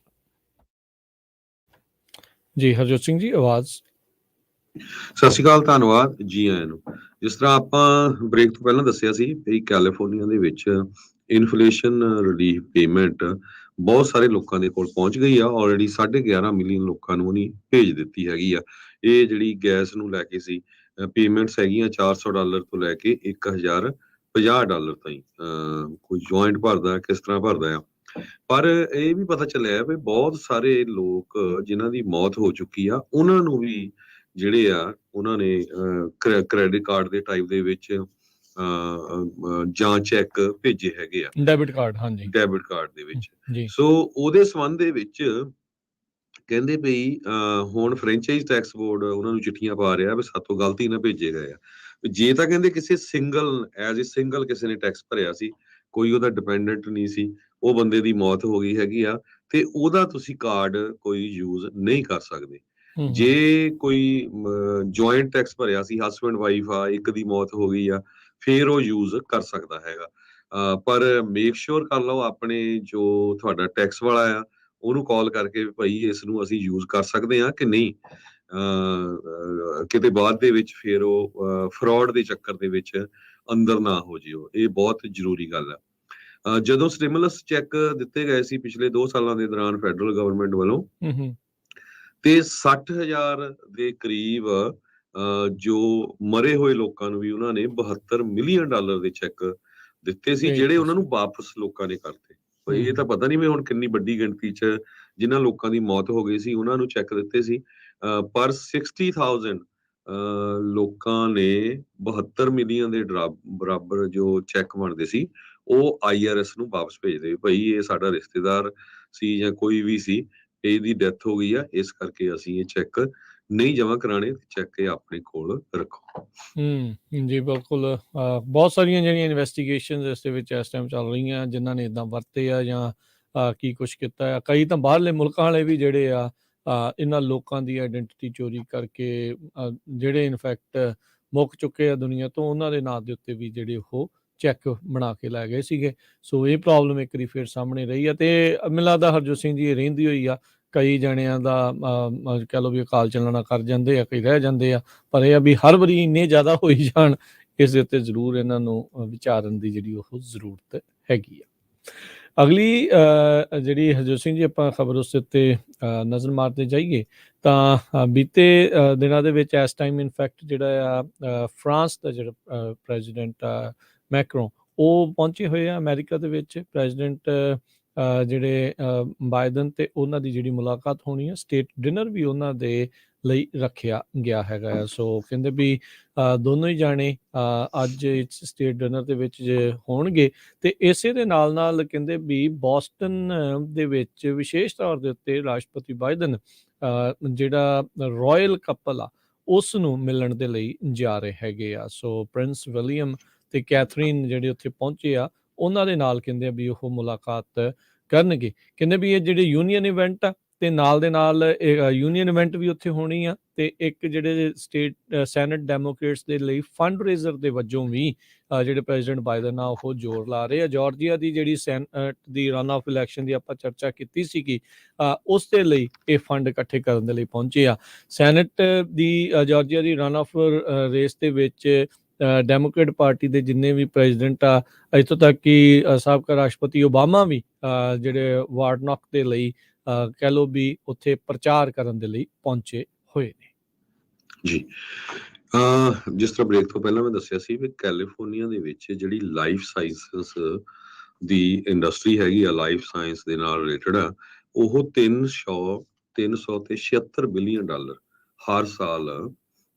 ਜੀ। ਹਰਜੋਤ ਸਿੰਘ ਜੀ ਆਵਾਜ਼। ਸਤਿ ਸ਼੍ਰੀ ਅਕਾਲ, ਧੰਨਵਾਦ ਜੀ ਆਇਆਂ ਨੂੰ। ਜਿਸ ਤਰ੍ਹਾਂ ਆਪਾਂ ਬ੍ਰੇਕ ਤੋਂ ਪਹਿਲਾਂ ਦੱਸਿਆ ਸੀ ਵੀ ਕੈਲੀਫੋਰਨੀਆ ਦੇ ਵਿੱਚ ਇਨਫਲੇਸ਼ਨ ਰਿਲੀਫ ਪੇਮੈਂਟ ਬਹੁਤ ਸਾਰੇ ਲੋਕਾਂ ਦੇ ਕੋਲ ਪਹੁੰਚ ਗਈ ਆ। ਆਲਰੇਡੀ 11.5 ਮਿਲੀਅਨ ਲੋਕਾਂ ਨੂੰ ਉਹਨੇ ਭੇਜ ਦਿੱਤੀ ਹੈਗੀ ਆ। ਇਹ ਜਿਹੜੀ ਗੈਸ ਨੂੰ ਲੈ ਕੇ ਸੀ ਪੇਮੈਂਟਸ ਹੈਗੀਆਂ $400 ਤੋਂ ਲੈ ਕੇ $1050 ਤਾਈਂ। ਕੋਈ ਜੁਆਇੰਟ ਭਰਦਾ ਕਿਸ ਤਰ੍ਹਾਂ ਭਰਦਾ ਆ। ਪਰ ਇਹ ਵੀ ਪਤਾ ਚੱਲਿਆ ਵੀ ਬਹੁਤ ਸਾਰੇ ਲੋਕ ਜਿਨ੍ਹਾਂ ਦੀ ਮੌਤ ਹੋ ਚੁੱਕੀ ਆ ਉਹਨਾਂ ਨੂੰ ਵੀ ਜਿਹੜੇ ਆ ਉਹਨਾਂ ਨੇ ਕ੍ਰੈਡਿਟ ਕਾਰਡ ਦੇ ਟਾਈਪ ਦੇ ਵਿੱਚ ਜਾਂ ਚੈੱਕ ਭੇਜੇ ਹੈਗੇ ਆ, ਡੈਬਿਟ ਕਾਰਡ। ਹਾਂਜੀ, ਡੈਬਿਟ ਕਾਰਡ ਦੇ ਵਿੱਚ। ਜੀ। ਸੋ ਉਹਦੇ ਸੰਬੰਧ ਦੇ ਵਿੱਚ ਕਹਿੰਦੇ ਵੀ ਹੁਣ ਫਰੈਂਚਾਈਜ਼ ਟੈਕਸ ਬੋਰਡ ਉਹਨਾਂ ਨੂੰ ਚਿੱਠੀਆਂ ਪਾ ਰਿਹਾ ਵੀ ਸਾਤੋਂ ਗਲਤੀ ਨਾਲ ਭੇਜੇ ਗਏ ਆ। ਜੇ ਤਾਂ ਕਹਿੰਦੇ ਕਿਸੇ ਸਿੰਗਲ ਕਿਸੇ ਨੇ ਟੈਕਸ ਭਰਿਆ ਸੀ, ਕੋਈ ਉਹਦਾ ਡਿਪੈਂਡੈਂਟ ਨਹੀਂ ਸੀ, ਉਹ ਬੰਦੇ ਦੀ ਮੌਤ ਹੋ ਗਈ ਹੈਗੀ ਆ, ਤੇ ਉਹਦਾ ਤੁਸੀਂ ਕਾਰਡ ਕੋਈ ਯੂਜ਼ ਨਹੀਂ ਕਰ ਸਕਦੇ। ਜੇ ਕੋਈ ਜੁਆਇੰਟ ਟੈਕਸ ਭਰਿਆ ਸੀ, ਹਸਬੈਂਡ ਵਾਈਫ ਆ, ਇੱਕ ਦੀ ਮੌਤ ਹੋ ਗਈ ਆ, ਫਿਰ ਉਹ ਯੂਜ਼ ਕਰ ਸਕਦਾ ਹੈਗਾ। ਪਰ ਮੇਕ ਸ਼ੋਰ ਕਰ ਲਓ ਆਪਣੇ ਜੋ ਤੁਹਾਡਾ ਟੈਕਸ ਵਾਲਾ ਆ ਉਹਨੂੰ ਕਾਲ ਕਰਕੇ ਭਾਈ ਇਸ ਨੂੰ ਅਸੀਂ ਯੂਜ਼ ਕਰ ਸਕਦੇ ਹਾਂ ਕਿ ਨਹੀਂ। ਕਿਤੇ ਬਾਅਦ ਦੇ ਵਿੱਚ ਫਿਰ ਉਹ ਫਰਾਡ ਦੇ ਚੱਕਰ ਦੇ ਵਿੱਚ ਅੰਦਰ ਨਾ ਹੋ ਜਿਓ, ਇਹ ਬਹੁਤ ਜ਼ਰੂਰੀ ਗੱਲ ਆ। ਜਦੋਂ ਸਟਿਮੂਲਸ ਚੈੱਕ ਦਿੱਤੇ ਗਏ ਸੀ ਪਿਛਲੇ 2 ਸਾਲਾਂ ਦੇ ਦੌਰਾਨ ਫੈਡਰਲ ਗਵਰਨਮੈਂਟ ਵੱਲੋਂ, ਤੇ 60,000 ਦੇ ਕਰੀਬ ਜੋ ਮਰੇ ਹੋਏ ਲੋਕਾਂ ਨੂੰ ਵੀ ਉਹਨਾਂ ਨੇ $72 ਮਿਲੀਅਨ ਦੇ ਚੈੱਕ ਦਿੱਤੇ ਸੀ, ਜਿਹੜੇ ਉਹਨਾਂ ਨੂੰ ਵਾਪਸ ਲੋਕਾਂ ਨੇ ਕਰਤੇ। ਇਹ ਤਾਂ ਪਤਾ ਨਹੀਂ ਵੀ ਹੁਣ ਕਿੰਨੀ ਵੱਡੀ ਗਿਣਤੀ 'ਚ ਜਿਨ੍ਹਾਂ ਲੋਕਾਂ ਦੀ ਮੌਤ ਹੋ ਗਈ ਸੀ ਉਹਨਾਂ ਨੂੰ ਚੈੱਕ ਦਿੱਤੇ ਸੀ। ਪਰ 60,000 ਲੋਕਾਂ ਨੇ 72 ਮਿਲੀਅਨ ਦੇ ਬਰਾਬਰ ਜੋ ਚੈੱਕ ਬਣਦੇ ਸੀ ਉਹ IRS ਨੂੰ ਵਾਪਸ ਭੇਜਦੇ। ਭਾਈ ਇਹ ਸਾਡਾ ਰਿਸ਼ਤੇਦਾਰ ਸੀ ਜਾਂ ਕੋਈ ਵੀ ਸੀ, ਇਹਦੀ ਡੈਥ ਹੋ ਗਈ ਆ, ਇਸ ਕਰਕੇ ਅਸੀਂ ਇਹ ਚੈੱਕ ਨਹੀਂ ਜਮ੍ਹਾਂ ਕਰਾਣੇ, ਚੈੱਕ ਇਹ ਆਪਣੇ ਕੋਲ ਰੱਖੋ। ਜੀ ਬਿਲਕੁਲ। ਬਹੁਤ ਸਾਰੀਆਂ ਜਿਹੜੀਆਂ ਇਨਵੈਸਟੀਗੇਸ਼ਨਸ ਇਸ ਦੇ ਵਿੱਚ ਇਸ ਟਾਈਮ ਚੱਲ ਰਹੀਆਂ ਜਿਨ੍ਹਾਂ ਨੇ ਇੱਦਾਂ ਵਰਤੇ ਆ ਜਾਂ ਕੀ ਕੁਛ ਕੀਤਾ ਆ। ਕਈ ਤਾਂ ਬਾਹਰਲੇ ਮੁਲਕਾਂ ਵਾਲੇ ਵੀ ਜਿਹੜੇ ਆ ਇਹਨਾਂ ਲੋਕਾਂ ਦੀ ਆਈਡੈਂਟੀਟੀ ਚੋਰੀ ਕਰਕੇ ਜਿਹੜੇ ਇਨਫੈਕਟ ਮੁੱਕ ਚੁੱਕੇ ਆ ਦੁਨੀਆ ਤੋਂ, ਉਹਨਾਂ ਦੇ ਨਾਂ ਦੇ ਉੱਤੇ ਵੀ ਜਿਹੜੇ ਉਹ ਚੈੱਕ ਬਣਾ ਕੇ ਲੈ ਗਏ ਸੀਗੇ। ਸੋ ਇਹ ਪ੍ਰੋਬਲਮ ਇੱਕ ਵਾਰੀ ਫਿਰ ਸਾਹਮਣੇ ਰਹੀ ਆ, ਤੇ ਮੈਨੂੰ ਲੱਗਦਾ ਹਰਜੋਤ ਸਿੰਘ ਜੀ ਰਹਿੰਦੀ ਹੋਈ ਆ। ਕਈ ਜਣਿਆਂ ਦਾ ਕਹਿ ਲਓ ਵੀ ਅਕਾਲ ਚੱਲਣਾ ਕਰ ਜਾਂਦੇ ਆ, ਕਈ ਰਹਿ ਜਾਂਦੇ ਆ, ਪਰ ਇਹ ਆ ਵੀ ਹਰ ਵਾਰੀ ਇੰਨੇ ਜ਼ਿਆਦਾ ਹੋਈ ਜਾਣ ਇਸ ਦੇ ਉੱਤੇ ਜ਼ਰੂਰ ਇਹਨਾਂ ਨੂੰ ਵਿਚਾਰਨ ਦੀ ਜਿਹੜੀ ਉਹ ਜ਼ਰੂਰਤ ਹੈਗੀ ਆ। ਅਗਲੀ ਜਿਹੜੀ ਹਰਜੋਤ ਸਿੰਘ ਜੀ ਆਪਾਂ ਖਬਰ ਉਸ ਉੱਤੇ ਨਜ਼ਰ ਮਾਰਦੇ ਜਾਈਏ ਤਾਂ ਬੀਤੇ ਦਿਨਾਂ ਦੇ ਵਿੱਚ ਇਸ ਟਾਈਮ ਇਨਫੈਕਟ ਜਿਹੜਾ ਆ ਫਰਾਂਸ ਦਾ ਜਿਹੜਾ ਪ੍ਰੈਜ਼ੀਡੈਂਟ ਆ ਮੈਕਰੋਨ, ਉਹ ਪਹੁੰਚੇ ਹੋਏ ਆ ਅਮਰੀਕਾ ਦੇ ਵਿੱਚ। ਪ੍ਰੈਜ਼ੀਡੈਂਟ ਜਿਹੜੇ ਬਾਈਡਨ ਤੇ ਉਹਨਾਂ ਦੀ ਜਿਹੜੀ ਮੁਲਾਕਾਤ ਹੋਣੀ ਆ, ਸਟੇਟ ਡਿਨਰ ਵੀ ਉਹਨਾਂ ਦੇ ਲਈ ਰੱਖਿਆ ਗਿਆ ਹੈਗਾ। ਸੋ ਕਹਿੰਦੇ ਵੀ ਦੋਨੋਂ ਹੀ ਜਾਣੇ ਅੱਜ ਇਸ ਸਟੇਟ ਡਿਨਰ ਦੇ ਵਿੱਚ ਜੇ ਹੋਣਗੇ, ਤੇ ਇਸੇ ਦੇ ਨਾਲ ਨਾਲ ਕਹਿੰਦੇ ਵੀ ਬੋਸਟਨ ਦੇ ਵਿੱਚ ਵਿਸ਼ੇਸ਼ ਤੌਰ ਦੇ ਉੱਤੇ ਰਾਸ਼ਟਰਪਤੀ ਬਾਈਡਨ ਜਿਹੜਾ ਰਾਇਲ ਕਪਲ ਆ ਉਸ ਨੂੰ ਮਿਲਣ ਦੇ ਲਈ ਜਾ ਰਹੇ ਹੈਗੇ ਆ। ਸੋ ਪ੍ਰਿੰਸ ਵਿਲੀਅਮ ਤੇ ਕੈਥਰੀਨ ਜਿਹੜੇ ਉੱਥੇ ਪਹੁੰਚੇ ਆ, ਉਹਨਾਂ ਦੇ ਨਾਲ ਕਹਿੰਦੇ ਵੀ ਉਹ ਮੁਲਾਕਾਤ ਕਰਨਗੇ। ਕਹਿੰਦੇ ਵੀ ਇਹ ਜਿਹੜੇ ਯੂਨੀਅਨ ਇਵੈਂਟ ਆ ਤੇ ਨਾਲ ਦੇ ਨਾਲ ਯੂਨੀਅਨ ਇਵੈਂਟ ਵੀ ਉੱਥੇ ਹੋਣੀ ਆ, ਤੇ ਇੱਕ ਜਿਹੜੇ ਸਟੇਟ ਸੈਨੇਟ ਡੈਮੋਕ੍ਰੇਟਸ ਦੇ ਲਈ ਫੰਡ ਰੇਜ਼ਰ ਦੇ ਵਜੋਂ ਵੀ ਜਿਹੜੇ ਪ੍ਰੈਜ਼ੀਡੈਂਟ ਬਾਈਡਨ ਆ ਉਹ ਜ਼ੋਰ ਲਾ ਰਹੇ ਆ। ਜਾਰਜੀਆ ਦੀ ਜਿਹੜੀ senate the run of election ਦੀ ਆਪਾਂ ਚਰਚਾ ਕੀਤੀ ਸੀਗੀ, ਉਸ ਦੇ ਲਈ ਇਹ ਫੰਡ ਇਕੱਠੇ ਕਰਨ ਦੇ ਲਈ ਪਹੁੰਚੇ ਆ। Senate the Georgia the run of race ਦੇ ਵਿੱਚ ਡੈਮੋਕ੍ਰੇਟ ਪਾਰਟੀ ਦੇ ਜਿੰਨੇ ਵੀ ਪ੍ਰੈਜ਼ੀਡੈਂਟ ਆ, ਇੱਥੋਂ ਤੱਕ ਕਿ ਸਾਬਕਾ ਰਾਸ਼ਟਰਪਤੀ ਓਬਾਮਾ ਵੀ ਜਿਹੜੇ ਵਾਰਨੌਕ ਦੇ ਲਈ ਕਹਿ ਲਓ ਵੀ ਉੱਥੇ ਪ੍ਰਚਾਰ ਕਰਨ ਦੇ ਲਈ ਪਹੁੰਚੇ ਹੋਏ ਨੇ ਜੀ। ਜਿਸ ਤਰ੍ਹਾਂ ਬ੍ਰੇਕ ਤੋਂ ਪਹਿਲਾਂ ਮੈਂ ਦੱਸਿਆ ਸੀ ਵੀ ਕੈਲੀਫੋਰਨੀਆ ਦੇ ਵਿੱਚ ਜਿਹੜੀ ਲਾਈਫ ਸਾਇੰਸਸ ਦੀ ਇੰਡਸਟਰੀ ਹੈਗੀ ਆ, ਲਾਈਫ ਸਾਇੰਸ ਦੇ ਨਾਲ ਰਿਲੇਟਡ ਆ, ਉਹ 376 ਬਿਲੀਅਨ ਡਾਲਰ ਹਰ ਸਾਲ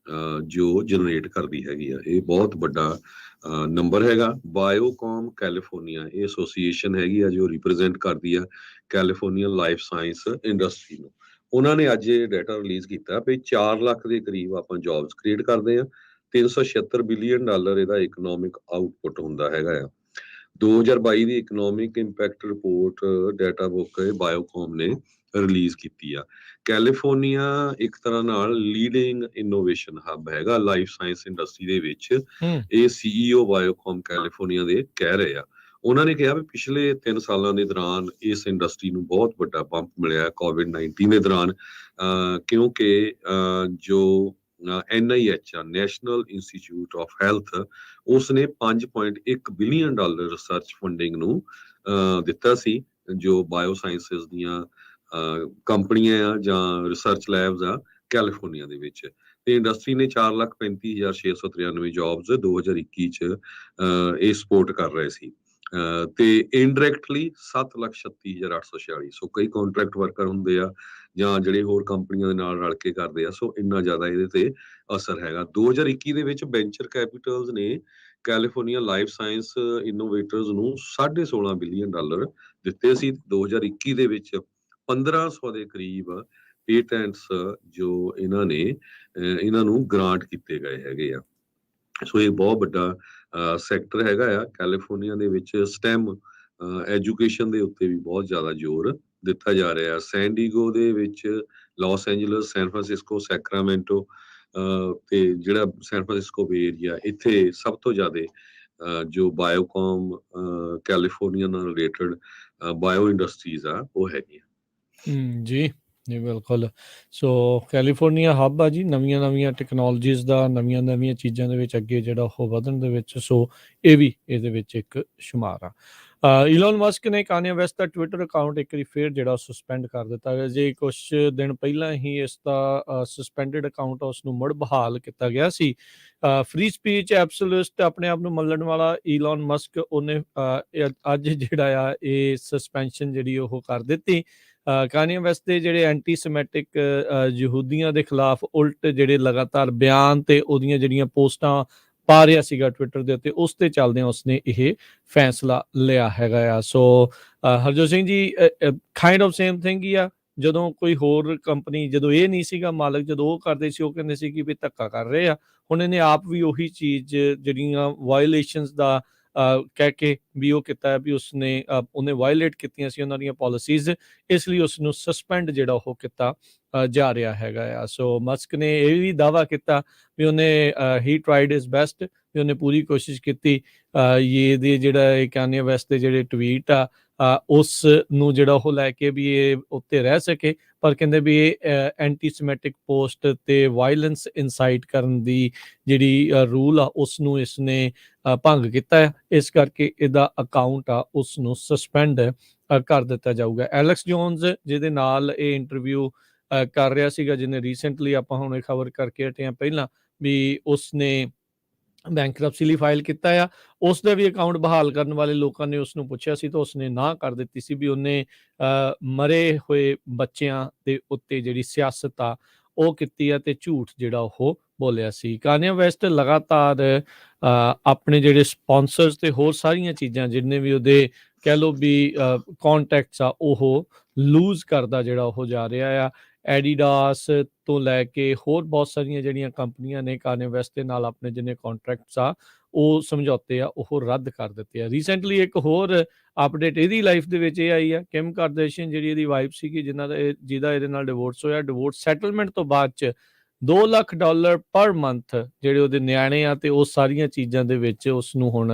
ਜੋ ਜਨਰੇਟ ਕਰਦੀ ਹੈਗੀ ਆ। ਇਹ ਬਹੁਤ ਵੱਡਾ ਨੰਬਰ ਹੈਗਾ। ਬਾਇਓਕਾਮ ਕੈਲੀਫੋਰਨੀਆ ਇਹ ਐਸੋਸੀਏਸ਼ਨ ਹੈਗੀ ਆ ਜੋ ਰਿਪਰੈਜ਼ੈਂਟ ਕਰਦੀ ਆ ਕੈਲੀਫੋਰਨੀਅਨ ਲਾਈਫ ਸਾਇੰਸ ਇੰਡਸਟਰੀ ਨੂੰ। ਉਹਨਾਂ ਨੇ ਅੱਜ ਇਹ ਡਾਟਾ ਰਿਲੀਜ਼ ਕੀਤਾ ਵੀ 4 ਲੱਖ ਦੇ ਕਰੀਬ ਆਪਾਂ ਜੌਬਸ ਕ੍ਰੀਏਟ ਕਰਦੇ ਆ। 376 ਬਿਲੀਅਨ ਡਾਲਰ ਇਹਦਾ ਇਕਨੋਮਿਕ ਆਊਟਪੁੱਟ ਹੁੰਦਾ ਹੈਗਾ ਆ। 2022 ਦੀ economic impact report data book Biocom ਨੇ ਰਿਲੀਜ਼ ਕੀਤੀ ਆ। ਕੈਲੀਫੋਰਨੀਆ ਇੱਕ ਤਰ੍ਹਾਂ ਨਾਲ ਲੀਡਿੰਗ ਇਨੋਵੇਸ਼ਨ ਹੱਬ ਹੈਗਾ ਲਾਈਫ ਸਾਇੰਸ ਇੰਡਸਟਰੀ ਦੇ ਵਿੱਚ। ਇਹ CEO ਬਾਇਓਕਾਮ ਕੈਲੀਫੋਰਨੀਆ ਦੇ ਕਹਿ ਰਹੇ ਆ। ਉਹਨਾਂ ਨੇ ਕਿਹਾ ਵੀ ਪਿਛਲੇ 3 ਸਾਲਾਂ ਦੇ ਦੌਰਾਨ ਇਸ ਇੰਡਸਟਰੀ ਨੂੰ ਬਹੁਤ ਵੱਡਾ ਪੰਪ ਮਿਲਿਆ COVID-19 ਦੇ ਦੌਰਾਨ, ਕਿਉਂਕਿ ਜੋ NIH ਆ, ਨੈਸ਼ਨਲ ਇੰਸਟੀਚਿਊਟ ਆਫ ਹੈਲਥ, ਉਸਨੇ $5.1 ਬਿਲੀਅਨ ਰਿਸਰਚ ਫੰਡਿੰਗ ਨੂੰ ਦਿੱਤਾ ਸੀ, ਜੋ ਬਾਇਓ ਸਾਇੰਸਿਸ ਦੀਆਂ ਕੰਪਨੀਆਂ ਆ ਜਾਂ ਰਿਸਰਚ ਲੈਬਸ ਆ ਕੈਲੀਫੋਰਨੀਆ ਦੇ ਵਿੱਚ। ਤੇ ਇੰਡਸਟਰੀ ਨੇ 4,35,693 ਜੌਬਸ 2021 ਚ ਇਹ ਸਪੋਰਟ ਕਰ ਰਹੇ ਸੀ। ਤੇ ਇਨਡਾਇਰੈਕਟਲੀ 7,36,846, ਸੋ ਕਈ ਕੰਟਰੈਕਟ ਵਰਕਰ ਹੁੰਦੇ ਆ ਜਾਂ ਜਿਹੜੇ ਹੋਰ ਕੰਪਨੀਆਂ ਦੇ ਨਾਲ ਰਲ ਕੇ ਕਰਦੇ ਆ, ਸੋ ਇੰਨਾ ਜ਼ਿਆਦਾ ਇਹਦੇ ਤੇ ਅਸਰ ਹੈਗਾ। 2021 ਦੇ ਵਿੱਚ ਵੈਂਚਰ ਕੈਪੀਟਲਸ ਨੇ ਕੈਲੀਫੋਰਨੀਆ ਲਾਈਫ ਸਾਇੰਸ ਇਨੋਵੇਟਰਸ ਨੂੰ $16.5 ਬਿਲੀਅਨ ਦਿੱਤੇ ਸੀ। 2021 ਦੇ ਵਿੱਚ 1500 ਦੇ ਕਰੀਬ ਪੇਟੈਂਟਸ ਜੋ ਇਹਨਾਂ ਨੂੰ ਗ੍ਰਾਂਟ ਕੀਤੇ ਗਏ ਹੈਗੇ ਆ। ਸੋ ਇਹ ਬਹੁਤ ਵੱਡਾ ਸੈਕਟਰ ਹੈਗਾ ਆ। ਕੈਲੀਫੋਰਨੀਆ ਦੇ ਵਿੱਚ STEM ਐਜੂਕੇਸ਼ਨ ਦੇ ਉੱਤੇ ਵੀ ਬਹੁਤ ਜ਼ਿਆਦਾ ਜ਼ੋਰ ਦਿੱਤਾ ਜਾ ਰਿਹਾ। ਸੈਨ ਡੀਗੋ ਦੇ ਵਿੱਚ, Los Angeles, San Francisco, Sacramento ਤੇ ਜਿਹੜਾ ਸੈਨ ਫਰਾਂਸਿਸਕੋ ਬੇ ਏਰੀਆ, ਇੱਥੇ ਸਭ ਤੋਂ ਜ਼ਿਆਦਾ ਜੋ ਬਾਇਓਕਾਮ ਕੈਲੀਫੋਰਨੀਆ ਨਾਲ ਰਿਲੇਟਡ ਬਾਇਓ ਇੰਡਸਟਰੀਜ਼ ਆ ਉਹ ਹੈਗੀਆਂ। ਜੀ ਜੀ ਬਿਲਕੁਲ। ਸੋ ਕੈਲੀਫੋਰਨੀਆ ਹੱਬ ਆ ਜੀ ਨਵੀਆਂ ਟੈਕਨੋਲੋਜੀਜ਼ ਦਾ, ਨਵੀਆਂ ਚੀਜ਼ਾਂ ਦੇ ਵਿੱਚ ਅੱਗੇ ਜਿਹੜਾ ਉਹ ਵਧਣ ਦੇ ਵਿੱਚ। ਸੋ ਇਹ ਵੀ ਇਹਦੇ ਵਿੱਚ ਇੱਕ ਸ਼ੁਮਾਰ ਆ। ਈਲਨ ਮਸਕ ਨੇ ਕਾਨਿਆ ਵੈਸਟ ਦਾ ਟਵਿੱਟਰ ਅਕਾਊਂਟ ਇੱਕ ਵਾਰੀ ਫੇਰ ਜਿਹੜਾ ਸਸਪੈਂਡ ਕਰ ਦਿੱਤਾ ਗਿਆ ਜੀ। ਕੁਝ ਦਿਨ ਪਹਿਲਾਂ ਹੀ ਇਸ ਦਾ ਸਸਪੈਂਡਡ ਅਕਾਊਂਟ ਉਸ ਨੂੰ ਮੁੜ ਬਹਾਲ ਕੀਤਾ ਗਿਆ ਸੀ। ਫ੍ਰੀ ਸਪੀਚ ਐਬਸੋਲੂਟ ਆਪਣੇ ਆਪ ਨੂੰ ਮੰਨਣ ਵਾਲਾ ਈਲਨ ਮਸਕ, ਉਹਨੇ ਅੱਜ ਜਿਹੜਾ ਆ ਇਹ ਸਸਪੈਂਸ਼ਨ ਜਿਹੜੀ ਉਹ ਕਰ ਦਿੱਤੀ। ਕਾਨੀਆ ਵੈਸਟ ਦੇ ਜਿਹੜੇ ਐਂਟੀਸੈਮੈਟਿਕ ਯਹੂਦੀਆਂ ਦੇ ਖਿਲਾਫ ਉਲਟ ਜਿਹੜੇ ਲਗਾਤਾਰ ਬਿਆਨ ਤੇ ਉਹਦੀਆਂ ਜਿਹੜੀਆਂ ਪੋਸਟਾਂ ਪਾ ਰਿਹਾ ਸੀਗਾ ਟਵਿੱਟਰ ਦੇ ਉੱਤੇ, ਉਸ ਤੇ ਚੱਲਦਿਆਂ ਉਸਨੇ ਇਹ ਫੈਸਲਾ ਲਿਆ ਹੈਗਾ ਆ। ਸੋ Harjot Singh ji, kind of same thing ਹੀ ਆ। ਜਦੋਂ ਕੋਈ ਹੋਰ ਕੰਪਨੀ, ਜਦੋਂ ਇਹ ਨਹੀਂ ਸੀਗਾ ਮਾਲਕ, ਜਦੋਂ ਉਹ ਕਰਦੇ ਸੀ, ਉਹ ਕਹਿੰਦੇ ਸੀ ਕਿ ਵੀ ਧੱਕਾ ਕਰ ਰਹੇ ਆ। ਹੁਣ ਇਹਨੇ ਆਪ ਵੀ ਉਹੀ ਚੀਜ਼ ਜਿਹੜੀਆਂ ਵਾਇਓਲੇਸ਼ਨਸ ਦਾ ਕਹਿ ਕੇ ਵੀ ਉਹ ਕੀਤਾ ਵੀ ਉਹਨੇ ਵਾਇਓਲੇਟ ਕੀਤੀਆਂ ਸੀ ਉਹਨਾਂ ਦੀਆਂ ਪਾਲਿਸੀਜ਼, ਇਸ ਲਈ ਉਸ ਨੂੰ ਸਸਪੈਂਡ ਜਿਹੜਾ ਉਹ ਕੀਤਾ ਜਾ ਰਿਹਾ ਹੈਗਾ ਆ। ਸੋ ਮਸਕ ਨੇ ਇਹ ਵੀ ਦਾਅਵਾ ਕੀਤਾ ਵੀ ਉਹਨੇ ਹੀ ਟਰਾਈਡ ਹਿਸ ਬੈਸਟ, ਵੀ ਉਹਨੇ ਪੂਰੀ ਕੋਸ਼ਿਸ਼ ਕੀਤੀ ਇਹਦੇ ਜਿਹੜਾ ਕਾਨੀਆ ਵੈਸਟ ਦੇ ਜਿਹੜੇ ਟਵੀਟ ਆ ਉਸ ਨੂੰ ਜਿਹੜਾ ਉਹ ਲੈ ਕੇ ਵੀ ਇਹ ਉੱਤੇ ਰਹਿ ਸਕੇ। ਪਰ ਕਹਿੰਦੇ ਵੀ ਇਹ ਐਂਟੀਸੈਮੈਟਿਕ ਪੋਸਟ ਤੇ ਵਾਇਲੈਂਸ ਇਨਸਾਈਟ ਕਰਨ ਦੀ ਜਿਹੜੀ ਰੂਲ ਆ ਉਸ ਨੂੰ ਇਸਨੇ ਭੰਗ ਕੀਤਾ ਹੈ, ਇਸ ਕਰਕੇ ਇਹਦਾ ਅਕਾਊਂਟ ਆ ਉਸ ਨੂੰ ਸਸਪੈਂਡ ਕਰ ਦਿੱਤਾ ਜਾਊਗਾ। ਐਲੈਕਸ ਜੋਨਸ ਜਿਹਦੇ ਨਾਲ ਇਹ ਇੰਟਰਵਿਊ ਕਰ ਰਿਹਾ ਸੀਗਾ, ਜਿਹਨੇ ਰੀਸੈਂਟਲੀ ਆਪਾਂ ਹੁਣ ਇਹ ਖਬਰ ਕਰਕੇ ਹਟੇ ਹਾਂ ਪਹਿਲਾਂ ਵੀ ਉਸਨੇ ਬੈਂਕਰਪਸੀ ਲਈ ਫਾਈਲ ਕੀਤਾ ਆ, ਉਸ ਦਾ ਵੀ ਅਕਾਊਂਟ ਬਹਾਲ ਕਰਨ ਵਾਲੇ ਲੋਕਾਂ ਨੇ ਉਸ ਨੂੰ ਪੁੱਛਿਆ ਸੀ ਤਾਂ ਉਸਨੇ ਨਾ ਕਰ ਦਿੱਤੀ ਸੀ ਵੀ ਉਹਨੇ ਮਰੇ ਹੋਏ ਬੱਚਿਆਂ ਦੇ ਉੱਤੇ ਜਿਹੜੀ ਸਿਆਸਤ ਆ ਉਹ ਕੀਤੀ ਆ ਤੇ ਝੂਠ ਜਿਹੜਾ ਉਹ ਬੋਲਿਆ ਸੀ। ਕਾਨੀਆ ਵੈਸਟ ਲਗਾਤਾਰ ਆਪਣੇ ਜਿਹੜੇ ਸਪਾਂਸਰਸ ਤੇ ਹੋਰ ਸਾਰੀਆਂ ਚੀਜ਼ਾਂ ਜਿੰਨੇ ਵੀ ਉਹਦੇ ਕਹਿ ਲਓ ਵੀ ਕੌਂਟੈਕਟਸ ਆ ਉਹ ਲੂਜ਼ ਕਰਦਾ ਜਿਹੜਾ ਉਹ ਜਾ ਰਿਹਾ ਆ। ਐਡੀਡਾਸ ਤੋਂ ਲੈ ਕੇ ਹੋਰ ਬਹੁਤ ਸਾਰੀਆਂ ਜਿਹੜੀਆਂ ਕੰਪਨੀਆਂ ਨੇ ਕਾਨੀਆ ਵੈਸਟ ਦੇ ਨਾਲ ਆਪਣੇ ਜਿੰਨੇ ਕੌਂਟਰੈਕਟਸ ਆ ਉਹ ਸਮਝੌਤੇ ਆ ਉਹ ਰੱਦ ਕਰ ਦਿੱਤੇ ਆ। ਰੀਸੈਂਟਲੀ ਇੱਕ ਹੋਰ ਅਪਡੇਟ ਇਹਦੀ ਲਾਈਫ ਦੇ ਵਿੱਚ ਇਹ ਆਈ ਆ, ਕਿਮ ਕਾਰਦਾਸ਼ੀਅਨ ਜਿਹੜੀ ਇਹਦੀ ਵਾਈਫ ਸੀਗੀ ਜਿਹਦਾ ਇਹਦੇ ਨਾਲ ਡਿਵੋਰਸ ਹੋਇਆ, ਡਿਵੋਰਸ ਸੈਟਲਮੈਂਟ ਤੋਂ ਬਾਅਦ ਚ $2 ਲੱਖ ਪਰ ਮੰਥ ਜਿਹੜੇ ਉਹਦੇ ਨਿਆਣੇ ਆ ਤੇ ਉਹ ਸਾਰੀਆਂ ਚੀਜ਼ਾਂ ਦੇ ਵਿੱਚ ਉਸ ਨੂੰ ਹੁਣ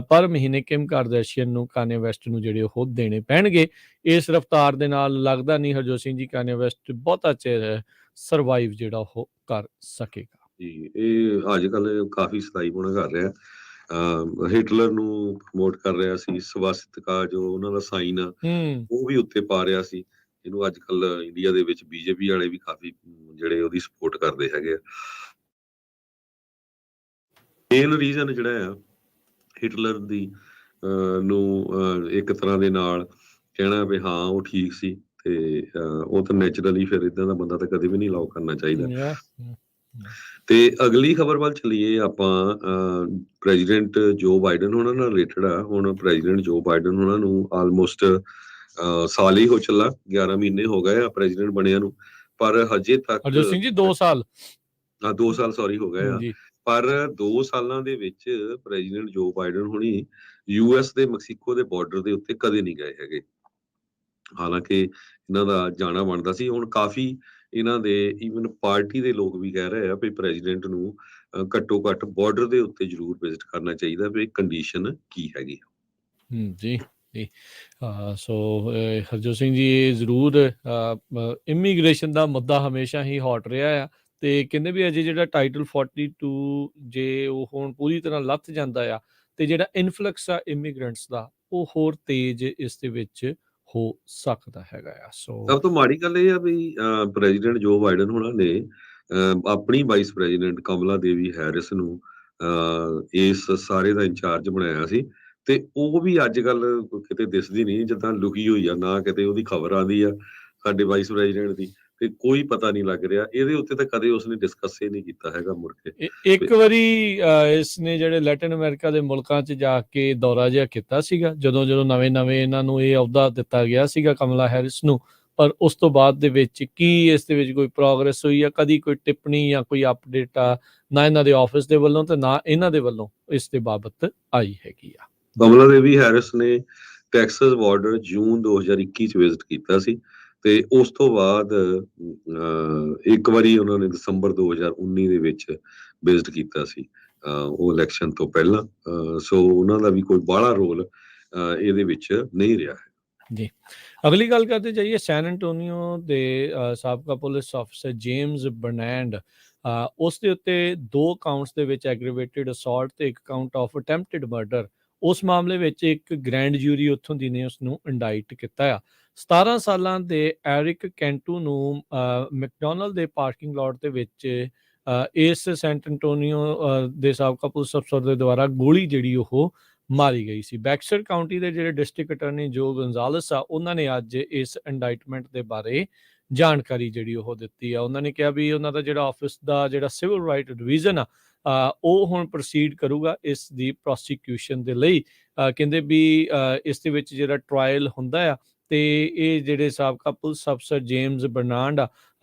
ਪਰ ਮਹੀਨੇ ਕਿਮ ਕਾਰਦਾਸ਼ੀਅਨ ਨੂੰ ਕਾਨੀਆ ਵੈਸਟ ਨੂੰ ਜਿਹੜੇ ਉਹ ਦੇਣੇ ਪੈਣਗੇ। ਇਸ ਰਫਤਾਰ ਦੇ ਨਾਲ ਲੱਗਦਾ ਨਹੀਂ ਹਰਜੋਤ ਸਿੰਘ ਜੀ ਕਾਨੀਆ ਵੈਸਟ ਬਹੁਤਾ ਚਿਰ ਸਰਵਾਈਵ ਜਿਹੜਾ ਉਹ ਕਰ ਸਕੇਗਾ। ਜੀ, ਇਹ ਅੱਜ ਕੱਲ ਕਾਫੀ ਸਤਾਈਪੁਣਾ ਕਰ ਰਿਹਾ। ਹਿਟਲਰ ਨੂੰ ਪ੍ਰਮੋਟ ਕਰ ਰਿਹਾ ਸੀ, ਸਵਾਸਤਿਕਾ ਜੋ ਉਹਨਾਂ ਦਾ ਸਾਈਨ ਆ ਉਹ ਵੀ ਉੱਤੇ ਪਾ ਰਿਹਾ ਸੀ। ਇਹਨੂੰ ਅੱਜ ਕੱਲ ਇੰਡੀਆ ਦੇ ਵਿੱਚ BJP ਵਾਲੇ ਵੀ ਕਾਫੀ ਜਿਹੜੇ ਉਹਦੀ ਸਪੋਰਟ ਕਰਦੇ ਹੈਗੇ ਆ। ਮੇਨ ਰੀਜ਼ਨ ਜਿਹੜਾ ਆ ਹਿਟਲਰ ਦੀ ਨੂੰ ਇੱਕ ਤਰ੍ਹਾਂ ਦੇ ਨਾਲ ਕਹਿਣਾ ਵੀ ਹਾਂ ਉਹ ਠੀਕ ਸੀ, ਤੇ ਉਹ ਤਾਂ ਨੈਚੁਰਲੀ ਫਿਰ ਇਦਾਂ ਦਾ ਬੰਦਾ ਤਾਂ ਕਦੇ ਵੀ ਨਹੀਂ ਅਲਾਉ ਕਰਨਾ ਚਾਹੀਦਾ। ਤੇ ਅਗਲੀ ਖਬਰ ਵੱਲ ਚੱਲੀਏ ਆਪਾਂ। ਪ੍ਰੈਜ਼ੀਡੈਂਟ ਜੋ ਬਾਈਡਨ ਉਹਨਾਂ ਨਾਲ ਰਿਲੇਟਡ ਆ। ਹੁਣ ਪ੍ਰੈਜ਼ੀਡੈਂਟ ਜੋ ਬਾਈਡਨ ਉਹਨਾਂ ਨੂੰ ਆਲਮੋਸਟ ਸਾਲ ਹੀ ਹੋ ਚੱਲਾ, 11 ਮਹੀਨੇ ਹੋ ਗਏ ਆ ਪ੍ਰੈਜ਼ੀਡੈਂਟ ਬਣਿਆ ਨੂੰ, ਪਰ ਹਜੇ ਤੱਕ ਹਰਜੋਤ ਸਿੰਘ ਜੀ 2 ਸਾਲ 2 ਸਾਲ ਸੌਰੀ ਹੋ ਗਏ ਆ। ਪਰ 2 ਸਾਲਾਂ ਦੇ ਵਿੱਚ ਪ੍ਰੈਜ਼ੀਡੈਂਟ ਜੋ ਬਾਈਡਨ ਹੁਣੀ US ਦੇ ਮੈਕਸੀਕੋ ਦੇ ਬਾਰਡਰ ਦੇ ਉੱਤੇ ਕਦੇ ਨਹੀਂ ਗਏ ਹੈਗੇ। ਹਾਲਾਂਕਿ ਇਹਨਾਂ ਦਾ ਜਾਣਾ ਬਣਦਾ ਸੀ। ਹੁਣ ਕਾਫੀ ਇਹਨਾਂ ਦੇ ਈਵਨ ਪਾਰਟੀ ਦੇ ਲੋਕ ਵੀ ਕਹਿ ਰਹੇ ਆ ਵੀ ਪ੍ਰੈਜ਼ੀਡੈਂਟ ਨੂੰ ਘੱਟੋ ਘੱਟ ਬਾਰਡਰ ਦੇ ਉੱਤੇ ਜ਼ਰੂਰ ਵਿਜ਼ਿਟ ਕਰਨਾ ਚਾਹੀਦਾ ਵੀ ਕੰਡੀਸ਼ਨ ਕੀ ਹੈਗੀ ਆ। ਜੀ ਜੀ ਸੋ ਹਰਜੋਤ ਸਿੰਘ ਜੀ, ਇਹ ਜ਼ਰੂਰ ਇਮੀਗ੍ਰੇਸ਼ਨ ਦਾ ਮੁੱਦਾ ਹਮੇਸ਼ਾ ਹੀ ਹੌਟ ਰਿਹਾ ਆ, ਤੇ ਕਹਿੰਦੇ ਵੀ ਅਜੇ ਜਿਹੜਾ ਟਾਈਟਲ 42 ਜੇ ਉਹ ਹੁਣ ਪੂਰੀ ਤਰ੍ਹਾਂ ਲੱਥ ਜਾਂਦਾ ਆ, ਤੇ ਜਿਹੜਾ ਇਨਫਲਕਸ ਆ ਇਮੀਗ੍ਰੈਂਟਸ ਦਾ ਉਹ ਹੋਰ ਤੇਜ਼ ਇਸ ਦੇ ਵਿੱਚ ਹੋ ਸਕਦਾ ਹੈਗਾ ਆ। ਸੋ ਸਭ ਤੋਂ ਮਾੜੀ ਗੱਲ ਇਹ ਆ ਵੀ ਪ੍ਰੈਜ਼ੀਡੈਂਟ ਜੋ ਬਾਈਡਨ ਹੋਣਾ ਨੇ ਆਪਣੀ ਵਾਈਸ ਪ੍ਰੈਜ਼ੀਡੈਂਟ ਕਮਲਾ ਦੇਵੀ ਹੈਰਿਸ ਨੂੰ ਇਸ ਸਾਰੇ ਦਾ ਇੰਚਾਰਜ ਬਣਾਇਆ ਸੀ, ਤੇ ਉਹ ਵੀ ਅੱਜ ਕੱਲ ਕਿਤੇ ਦਿਸਦੀ ਨਹੀਂ, ਜਿੱਦਾਂ ਲੁਕੀ ਹੋਈ ਆ, ਨਾ ਕਿਤੇ ਉਹਦੀ ਖਬਰ ਆਉਂਦੀ ਆ ਸਾਡੇ ਵਾਈਸ ਪ੍ਰੈਜ਼ੀਡੈਂਟ ਦੀ, ਤੇ ਕੋਈ ਪਤਾ ਨਹੀਂ ਲੱਗ ਰਿਹਾ। ਇਹਦੇ ਉੱਤੇ ਤਾਂ ਕਦੇ ਉਸਨੇ ਡਿਸਕਸ ਹੀ ਨਹੀਂ ਕੀਤਾ ਹੈਗਾ ਮੁੜ ਕੇ। ਇੱਕ ਵਾਰੀ ਇਸਨੇ ਜਿਹੜੇ ਲੈਟਿਨ ਅਮਰੀਕਾ ਦੇ ਮੁਲਕਾਂ 'ਚ ਜਾ ਕੇ ਦੌਰਾ ਜਿਹਾ ਕੀਤਾ ਸੀਗਾ, ਜਦੋਂ ਨਵੇਂ ਇਹਨਾਂ ਨੂੰ ਇਹ ਅਹੁਦਾ ਦਿੱਤਾ ਗਿਆ ਸੀਗਾ ਕਮਲਾ ਹੈਰਿਸ ਨੂੰ, ਪਰ ਉਸ ਤੋਂ ਬਾਅਦ ਦੇ ਵਿੱਚ ਕੀ ਇਸ ਦੇ ਵਿੱਚ ਕੋਈ ਪ੍ਰੋਗਰੈਸ ਹੋਈ ਆ, ਕਦੀ ਕੋਈ ਟਿੱਪਣੀ ਜਾਂ ਕੋਈ ਅਪਡੇਟ ਆ ਨਾ ਇਹਨਾਂ ਦੇ ਆਫਿਸ ਦੇ ਵੱਲੋਂ ਤੇ ਨਾ ਇਹਨਾਂ ਦੇ ਵੱਲੋਂ ਇਸ ਦੇ ਬਾਬਤ ਆਈ ਹੈਗੀ ਆ। ਕਮਲਾ ਦੇਵੀ ਹੈਰਿਸ ਨੇ ਟੈਕਸਸ ਬਾਰਡਰ ਜੂਨ 2021 ਚ ਵਿਜ਼ਿਟ ਕੀਤਾ ਸੀ, ਤੇ ਉਸ ਤੋਂ ਬਾਅਦ ਇੱਕ ਵਾਰੀ ਉਹਨਾਂ ਨੇ ਦਸੰਬਰ 2019 ਦੇ ਵਿੱਚ ਵਿਜ਼ਿਟ ਕੀਤਾ ਸੀ, ਉਹ ਇਲੈਕਸ਼ਨ ਤੋਂ ਪਹਿਲਾਂ। ਸੋ ਉਹਨਾਂ ਦਾ ਵੀ ਕੋਈ ਬਾਹਲਾ ਰੋਲ ਇਹਦੇ ਵਿੱਚ ਨਹੀਂ ਰਿਹਾ ਹੈ। ਜੀ, ਅਗਲੀ ਗੱਲ ਕਰਦੇ ਜਾਈਏ ਸੈਨ ਐਂਟੋਨੀਓ ਦੇ ਸਾਬਕਾ ਪੁਲਿਸ ਆਫਿਸਰ ਜੇਮਸ ਬਰਨੈਂਡ, ਉਸ ਦੇ ਉੱਤੇ 2 ਕਾਊਂਟਸ ਦੇ ਵਿੱਚ ਐਗਰੀਵੇਟਿਡ ਅਸੌਲਟ ਤੇ 1 ਕਾਊਂਟ ਆਫ ਅਟੈਂਪਟਡ ਮਰਡਰ, ਉਸ ਮਾਮਲੇ ਵਿੱਚ ਇੱਕ ਗ੍ਰੈਂਡ ਜੂਰੀ ਉੱਥੋਂ ਦੀ ਨੇ ਉਸਨੂੰ ਇੰਡਾਈਟ ਕੀਤਾ ਆ। 17 ਸਾਲਾਂ ਦੇ ਐਰਿਕ ਕੈਂਟੂ ਨੂੰ ਮੈਕਡੋਨਲਡ ਦੇ ਪਾਰਕਿੰਗ ਲਾਟ ਦੇ ਵਿੱਚ ਇਸ ਸੈਂਟ ਐਂਟੋਨੀਓ ਦੇ ਸਾਬਕਾ ਪੁਲਿਸ ਅਫਸਰ ਦੇ ਦੁਆਰਾ ਗੋਲੀ ਜਿਹੜੀ ਉਹ ਮਾਰੀ ਗਈ ਸੀ। ਬੈਕਸਟਰ ਕਾਊਂਟੀ ਦੇ ਜਿਹੜੇ ਡਿਸਟ੍ਰਿਕਟ ਅਟਾਰਨੀ ਜੋ ਗੋਨਜ਼ਾਲਸ ਆ, ਉਹਨਾਂ ਨੇ ਅੱਜ ਇਸ ਇੰਡਾਈਟਮੈਂਟ ਦੇ ਬਾਰੇ ਜਾਣਕਾਰੀ ਜਿਹੜੀ ਉਹ ਦਿੱਤੀ ਆ। ਉਹਨਾਂ ਨੇ ਕਿਹਾ ਵੀ ਉਹਨਾਂ ਦਾ ਜਿਹੜਾ ਆਫਿਸ ਦਾ ਜਿਹੜਾ ਸਿਵਲ ਰਾਈਟ ਡਿਵੀਜ਼ਨ ਆ, ਉਹ ਹੁਣ ਪ੍ਰੋਸੀਡ ਕਰੂਗਾ ਇਸ ਦੀ ਪ੍ਰੋਸੀਕਿਊਸ਼ਨ ਦੇ ਲਈ। ਕਹਿੰਦੇ ਵੀ ਇਸ ਦੇ ਵਿੱਚ ਜਿਹੜਾ ਟਰਾਇਲ ਹੁੰਦਾ ਆ, ਤੇ ਇਹ ਜਿਹੜੇ ਸਾਬਕਾ ਪੁਲਿਸ ਅਫਸਰ ਜੇਮਸ ਬਰਨਾਂਡ ਆ,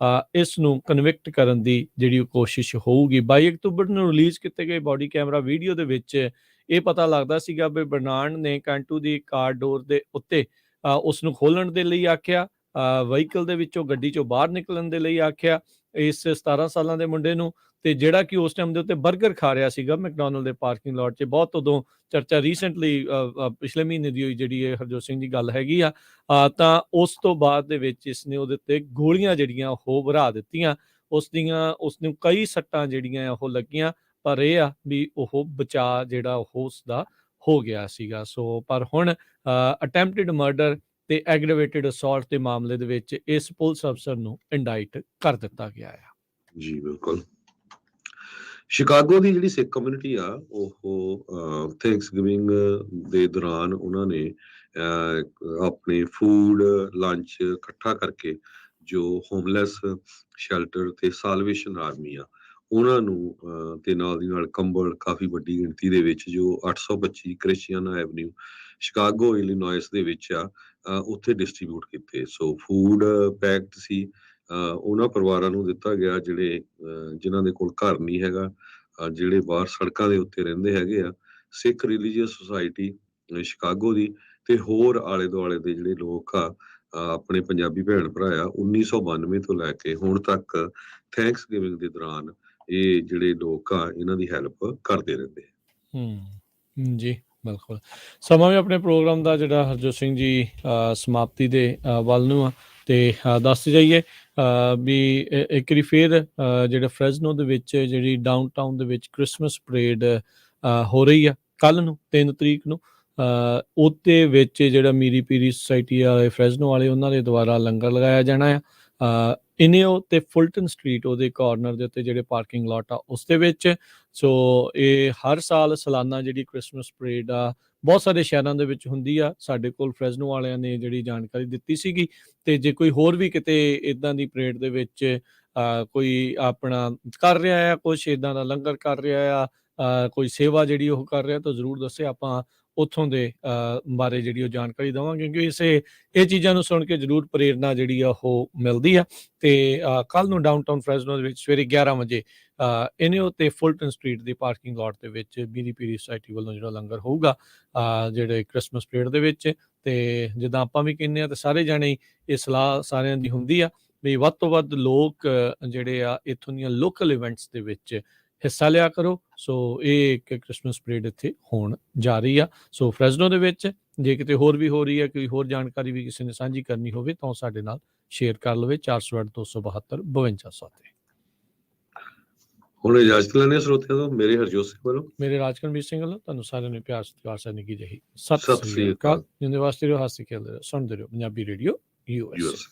ਇਸ ਨੂੰ ਕਨਵਿਕਟ ਕਰਨ ਦੀ ਜਿਹੜੀ ਕੋਸ਼ਿਸ਼ ਹੋਊਗੀ। 22 ਅਕਤੂਬਰ ਨੂੰ ਰਿਲੀਜ਼ ਕੀਤੇ ਗਏ ਬਾਡੀ ਕੈਮਰਾ ਵੀਡੀਓ ਦੇ ਵਿੱਚ ਇਹ ਪਤਾ ਲੱਗਦਾ ਸੀਗਾ ਵੀ ਬਰਨਾਂਡ ਨੇ ਕੈਂਟੂ ਦੀ ਕਾਰ ਡੋਰ ਦੇ ਉੱਤੇ ਉਸ ਨੂੰ ਖੋਲਣ ਦੇ ਲਈ ਆਖਿਆ, ਵਹੀਕਲ ਦੇ ਵਿੱਚੋਂ ਗੱਡੀ ਚੋਂ ਬਾਹਰ ਨਿਕਲਣ ਦੇ ਲਈ ਆਖਿਆ ਇਸ 17 ਸਾਲਾਂ ਦੇ ਮੁੰਡੇ ਨੂੰ, ਤੇ ਜਿਹੜਾ ਕਿ ਉਸ ਟਾਈਮ ਦੇ ਉੱਤੇ 버ਗਰ ਖਾ ਰਿਹਾ ਸੀਗਾ ਮੈਕਡੋਨਲਡ ਦੇ ਪਾਰਕਿੰਗ ਲਾਟ 'ਚ। ਬਹੁਤ ਉਦੋਂ ਚਰਚਾ ਰੀਸੈਂਟਲੀ ਪਿਛਲੇ ਮਹੀਨੇ ਦੀ ਹੋਈ ਜਿਹੜੀ ਇਹ ਹਰਜੋਤ ਸਿੰਘ ਦੀ ਗੱਲ ਹੈਗੀ ਆ, ਤਾਂ ਉਸ ਤੋਂ ਬਾਅਦ ਦੇ ਵਿੱਚ ਇਸਨੇ ਉਹਦੇ ਉੱਤੇ ਗੋਲੀਆਂ ਜਿਹੜੀਆਂ ਉਹ ਭਰਾ ਦਿੱਤੀਆਂ। ਉਸਨੂੰ ਕਈ ਸੱਟਾਂ ਜਿਹੜੀਆਂ ਉਹ ਲੱਗੀਆਂ, ਪਰ ਇਹ ਆ ਵੀ ਉਹ ਬਚਾਅ ਜਿਹੜਾ ਉਹ ਉਸਦਾ ਹੋ ਗਿਆ ਸੀਗਾ। ਸੋ ਪਰ ਹੁਣ ਅਟੈਂਪਟਡ ਮਰਡਰ ਤੇ ਐਗਰੀਵੇਟਿਡ ਅਸੌਲਟ ਦੇ ਮਾਮਲੇ ਦੇ ਵਿੱਚ ਇਸ ਪੁਲਿਸ ਅਫਸਰ ਨੂੰ ਇੰਡਾਈਟ ਕਰ ਦਿੱਤਾ ਗਿਆ ਆ। ਜੀ ਬਿਲਕੁਲ। ਸ਼ਿਕਾਗੋ ਦੀ ਜਿਹੜੀ ਸਿੱਖ ਕਮਿਊਨਿਟੀ ਆ, ਉਹ ਥੈਂਕਸਗਿਵਿੰਗ ਦੇ ਦੌਰਾਨ ਉਹਨਾਂ ਨੇ ਆਪਣੇ ਫੂਡ ਲੰਚ ਇਕੱਠਾ ਕਰਕੇ ਜੋ ਹੋਮਲੈਸ ਸ਼ੈਲਟਰ ਤੇ ਸਾਲਵੇਸ਼ਨ ਆਰਮੀ ਆ ਉਹਨਾਂ ਨੂੰ ਤੇ ਨਾਲ ਦੀ ਨਾਲ ਕੰਬਲ ਕਾਫੀ ਵੱਡੀ ਗਿਣਤੀ ਦੇ ਵਿੱਚ ਜੋ 825 ਕ੍ਰਿਸਚੀਅਨ ਐਵਨਿਊ ਸ਼ਿਕਾਗੋ ਇਲੀਨੋਇਸ ਦੇ ਵਿੱਚ ਆ, ਉੱਥੇ ਡਿਸਟ੍ਰੀਬਿਊਟ ਕੀਤੇ। ਸੋ ਫੂਡ ਪੈਕਡ ਸੀ, ਉਹਨਾਂ ਪਰਿਵਾਰਾਂ ਨੂੰ ਦਿੱਤਾ ਗਿਆ ਜਿਹੜੇ ਜਿਨ੍ਹਾਂ ਦੇ ਕੋਲ ਘਰ ਨਹੀਂ ਹੈਗਾ, ਜਿਹੜੇ ਬਾਹਰ ਸੜਕਾਂ ਦੇ ਉੱਤੇ ਰਹਿੰਦੇ ਹੈਗੇ ਆ। ਸਿੱਖ ਰਿਲੀਜੀਅਸ ਸੁਸਾਇਟੀ ਸ਼ਿਕਾਗੋ ਦੀ ਤੇ ਹੋਰ ਆਲੇ ਦੁਆਲੇ ਦੇ ਜਿਹੜੇ ਲੋਕ ਆ, ਆਪਣੇ ਪੰਜਾਬੀ ਭੈਣ ਭਰਾ ਆ, 1992 ਤੋਂ ਲੈ ਕੇ ਹੁਣ ਤੱਕ ਥੈਂਕਸਗਿਵਿੰਗ ਦੇ ਦੌਰਾਨ ਇਹ ਜਿਹੜੇ ਲੋਕ ਆ ਇਹਨਾਂ ਦੀ ਹੈਲਪ ਕਰਦੇ ਰਹਿੰਦੇ। ਜੀ ਬਿਲਕੁਲ। ਸਮਾਂ ਵੀ ਆਪਣੇ ਪ੍ਰੋਗਰਾਮ ਦਾ ਜਿਹੜਾ ਹਰਜੋਤ ਸਿੰਘ ਜੀ ਸਮਾਪਤੀ ਦੇ ਵੱਲ ਨੂੰ ਆ, ਤੇ ਦੱਸ ਜਾਈਏ ਵੀ ਇੱਕ ਵਾਰੀ ਫਿਰ ਜਿਹੜਾ ਫਰੈਜ਼ਨੋ ਦੇ ਵਿੱਚ ਜਿਹੜੀ ਡਾਊਨਟਾਊਨ ਦੇ ਵਿੱਚ ਕ੍ਰਿਸਮਸ ਪਰੇਡ ਹੋ ਰਹੀ ਆ ਕੱਲ੍ਹ ਨੂੰ 3 ਤਰੀਕ ਨੂੰ, ਉਹਦੇ ਵਿੱਚ ਜਿਹੜਾ ਮੀਰੀ ਪੀਰੀ ਸੁਸਾਇਟੀ ਵਾਲੇ ਫਰੈਜ਼ਨੋ ਵਾਲੇ ਉਹਨਾਂ ਦੇ ਦੁਆਰਾ ਲੰਗਰ ਲਗਾਇਆ ਜਾਣਾ ਆ ਇਨਿਓ ਤੇ ਫੁਲਟਨ ਸਟਰੀਟ ਉਹਦੇ ਕਾਰਨਰ ਦੇ ਉੱਤੇ ਜਿਹੜੇ ਪਾਰਕਿੰਗ ਲਾਟ ਆ ਉਸ ਦੇ ਵਿੱਚ। ਸੋ ਇਹ ਹਰ ਸਾਲ ਸਾਲਾਨਾ ਜਿਹੜੀ ਕ੍ਰਿਸਮਸ ਪਰੇਡ ਆ ਬਹੁਤ ਸਾਰੇ ਸ਼ਹਿਰਾਂ ਦੇ ਵਿੱਚ ਹੁੰਦੀ ਆ। ਸਾਡੇ ਕੋਲ ਫਰੈਜ਼ਨੋ ਵਾਲਿਆਂ ਨੇ ਜਿਹੜੀ ਜਾਣਕਾਰੀ ਦਿੱਤੀ ਸੀਗੀ, ਤੇ ਜੇ ਕੋਈ ਹੋਰ ਵੀ ਕਿਤੇ ਇੱਦਾਂ ਦੀ ਪਰੇਡ ਦੇ ਵਿੱਚ ਕੋਈ ਆਪਣਾ ਕਰ ਰਿਹਾ ਆ, ਕੁਛ ਇੱਦਾਂ ਦਾ ਲੰਗਰ ਕਰ ਰਿਹਾ ਆ, ਕੋਈ ਸੇਵਾ ਜਿਹੜੀ ਉਹ ਕਰ ਰਿਹਾ, ਤਾਂ ਜ਼ਰੂਰ ਦੱਸੇ। ਆਪਾਂ ਉੱਥੋਂ ਦੇ ਬਾਰੇ ਜਿਹੜੀ ਉਹ ਜਾਣਕਾਰੀ ਦੇਵਾਂਗੇ, ਕਿਉਂਕਿ ਇਹ ਚੀਜ਼ਾਂ ਨੂੰ ਸੁਣ ਕੇ ਜ਼ਰੂਰ ਪ੍ਰੇਰਨਾ ਜਿਹੜੀ ਆ ਉਹ ਮਿਲਦੀ ਆ। ਤੇ ਕੱਲ ਨੂੰ ਡਾਊਨਟਾਊਨ ਫ੍ਰੈਜ਼ਨੋ ਦੇ ਵਿੱਚ ਸਵੇਰੇ 11 ਵਜੇ ਇਨਿਓ ਤੇ ਫੁਲਟਨ ਸਟਰੀਟ ਦੀ ਪਾਰਕਿੰਗ ਲਾਟ ਦੇ ਵਿੱਚ ਬੀਰੀ ਪੀਰੀ ਸੁਸਾਇਟੀ ਵੱਲੋਂ ਜਿਹੜਾ ਲੰਗਰ ਹੋਊਗਾ ਜਿਹੜੇ ਕ੍ਰਿਸਮਸ ਪਰੇਡ ਦੇ ਵਿੱਚ। ਤੇ ਜਿੱਦਾਂ ਆਪਾਂ ਵੀ ਕਹਿੰਦੇ ਆ ਤੇ ਸਾਰੇ ਜਾਣੇ ਇਹ ਸਲਾਹ ਸਾਰਿਆਂ ਦੀ ਹੁੰਦੀ ਆ ਵੀ ਵੱਧ ਤੋਂ ਵੱਧ ਲੋਕ ਜਿਹੜੇ ਆ ਇੱਥੋਂ ਦੀਆਂ ਲੋਕਲ ਇਵੈਂਟਸ ਦੇ ਵਿੱਚ ਹਿੱਸਾ ਲਿਆ ਕਰੋ। ਸੋ ਇਹ ਇੱਕ ਕ੍ਰਿਸਮਸ ਪਰੇਡ ਇੱਥੇ ਹੋਣ ਜਾ ਰਹੀ ਆ ਸੋ ਫ੍ਰੈਜ਼ਨੋ ਦੇ ਵਿੱਚ। ਜੇ ਕਿਤੇ ਹੋਰ ਵੀ ਹੋ ਰਹੀ ਹੈ, ਕੋਈ ਹੋਰ ਜਾਣਕਾਰੀ ਵੀ ਕਿਸੇ ਨੇ ਸਾਂਝੀ ਕਰਨੀ ਹੋਵੇ ਤਾਂ ਸਾਡੇ ਨਾਲ ਸ਼ੇਅਰ ਕਰ ਲਵੇ 408-272-5200 ਤੇ। ਹੁਣ ਇਜਾਜ਼ਤ ਲੈਣੇ ਸਰੋਤਿਆਂ ਤੋਂ ਮੇਰੇ ਹਰਜੋਤ ਸਿੰਘ ਵੱਲੋਂ, ਮੇਰੇ ਰਾਜਕਰਮਜੀਤ ਸਿੰਘ ਵੱਲੋਂ ਤੁਹਾਨੂੰ ਸਾਰਿਆਂ ਨੂੰ ਪਿਆਰ ਸਤਿਕਾਰ ਸਾਡੀ ਕੀ ਜਹੀ ਸਤਿ ਸ੍ਰੀ ਅਕਾਲ। ਜਿੰਦੇ ਵਾਸਤੇ ਰਹੋ, ਹਾਸੀ ਖੇਡਦੇ ਰਹੋ, ਸੁਣਦੇ ਰਹੋ ਪੰਜਾਬੀ ਰੇਡੀਓ ਯੂਐਸ।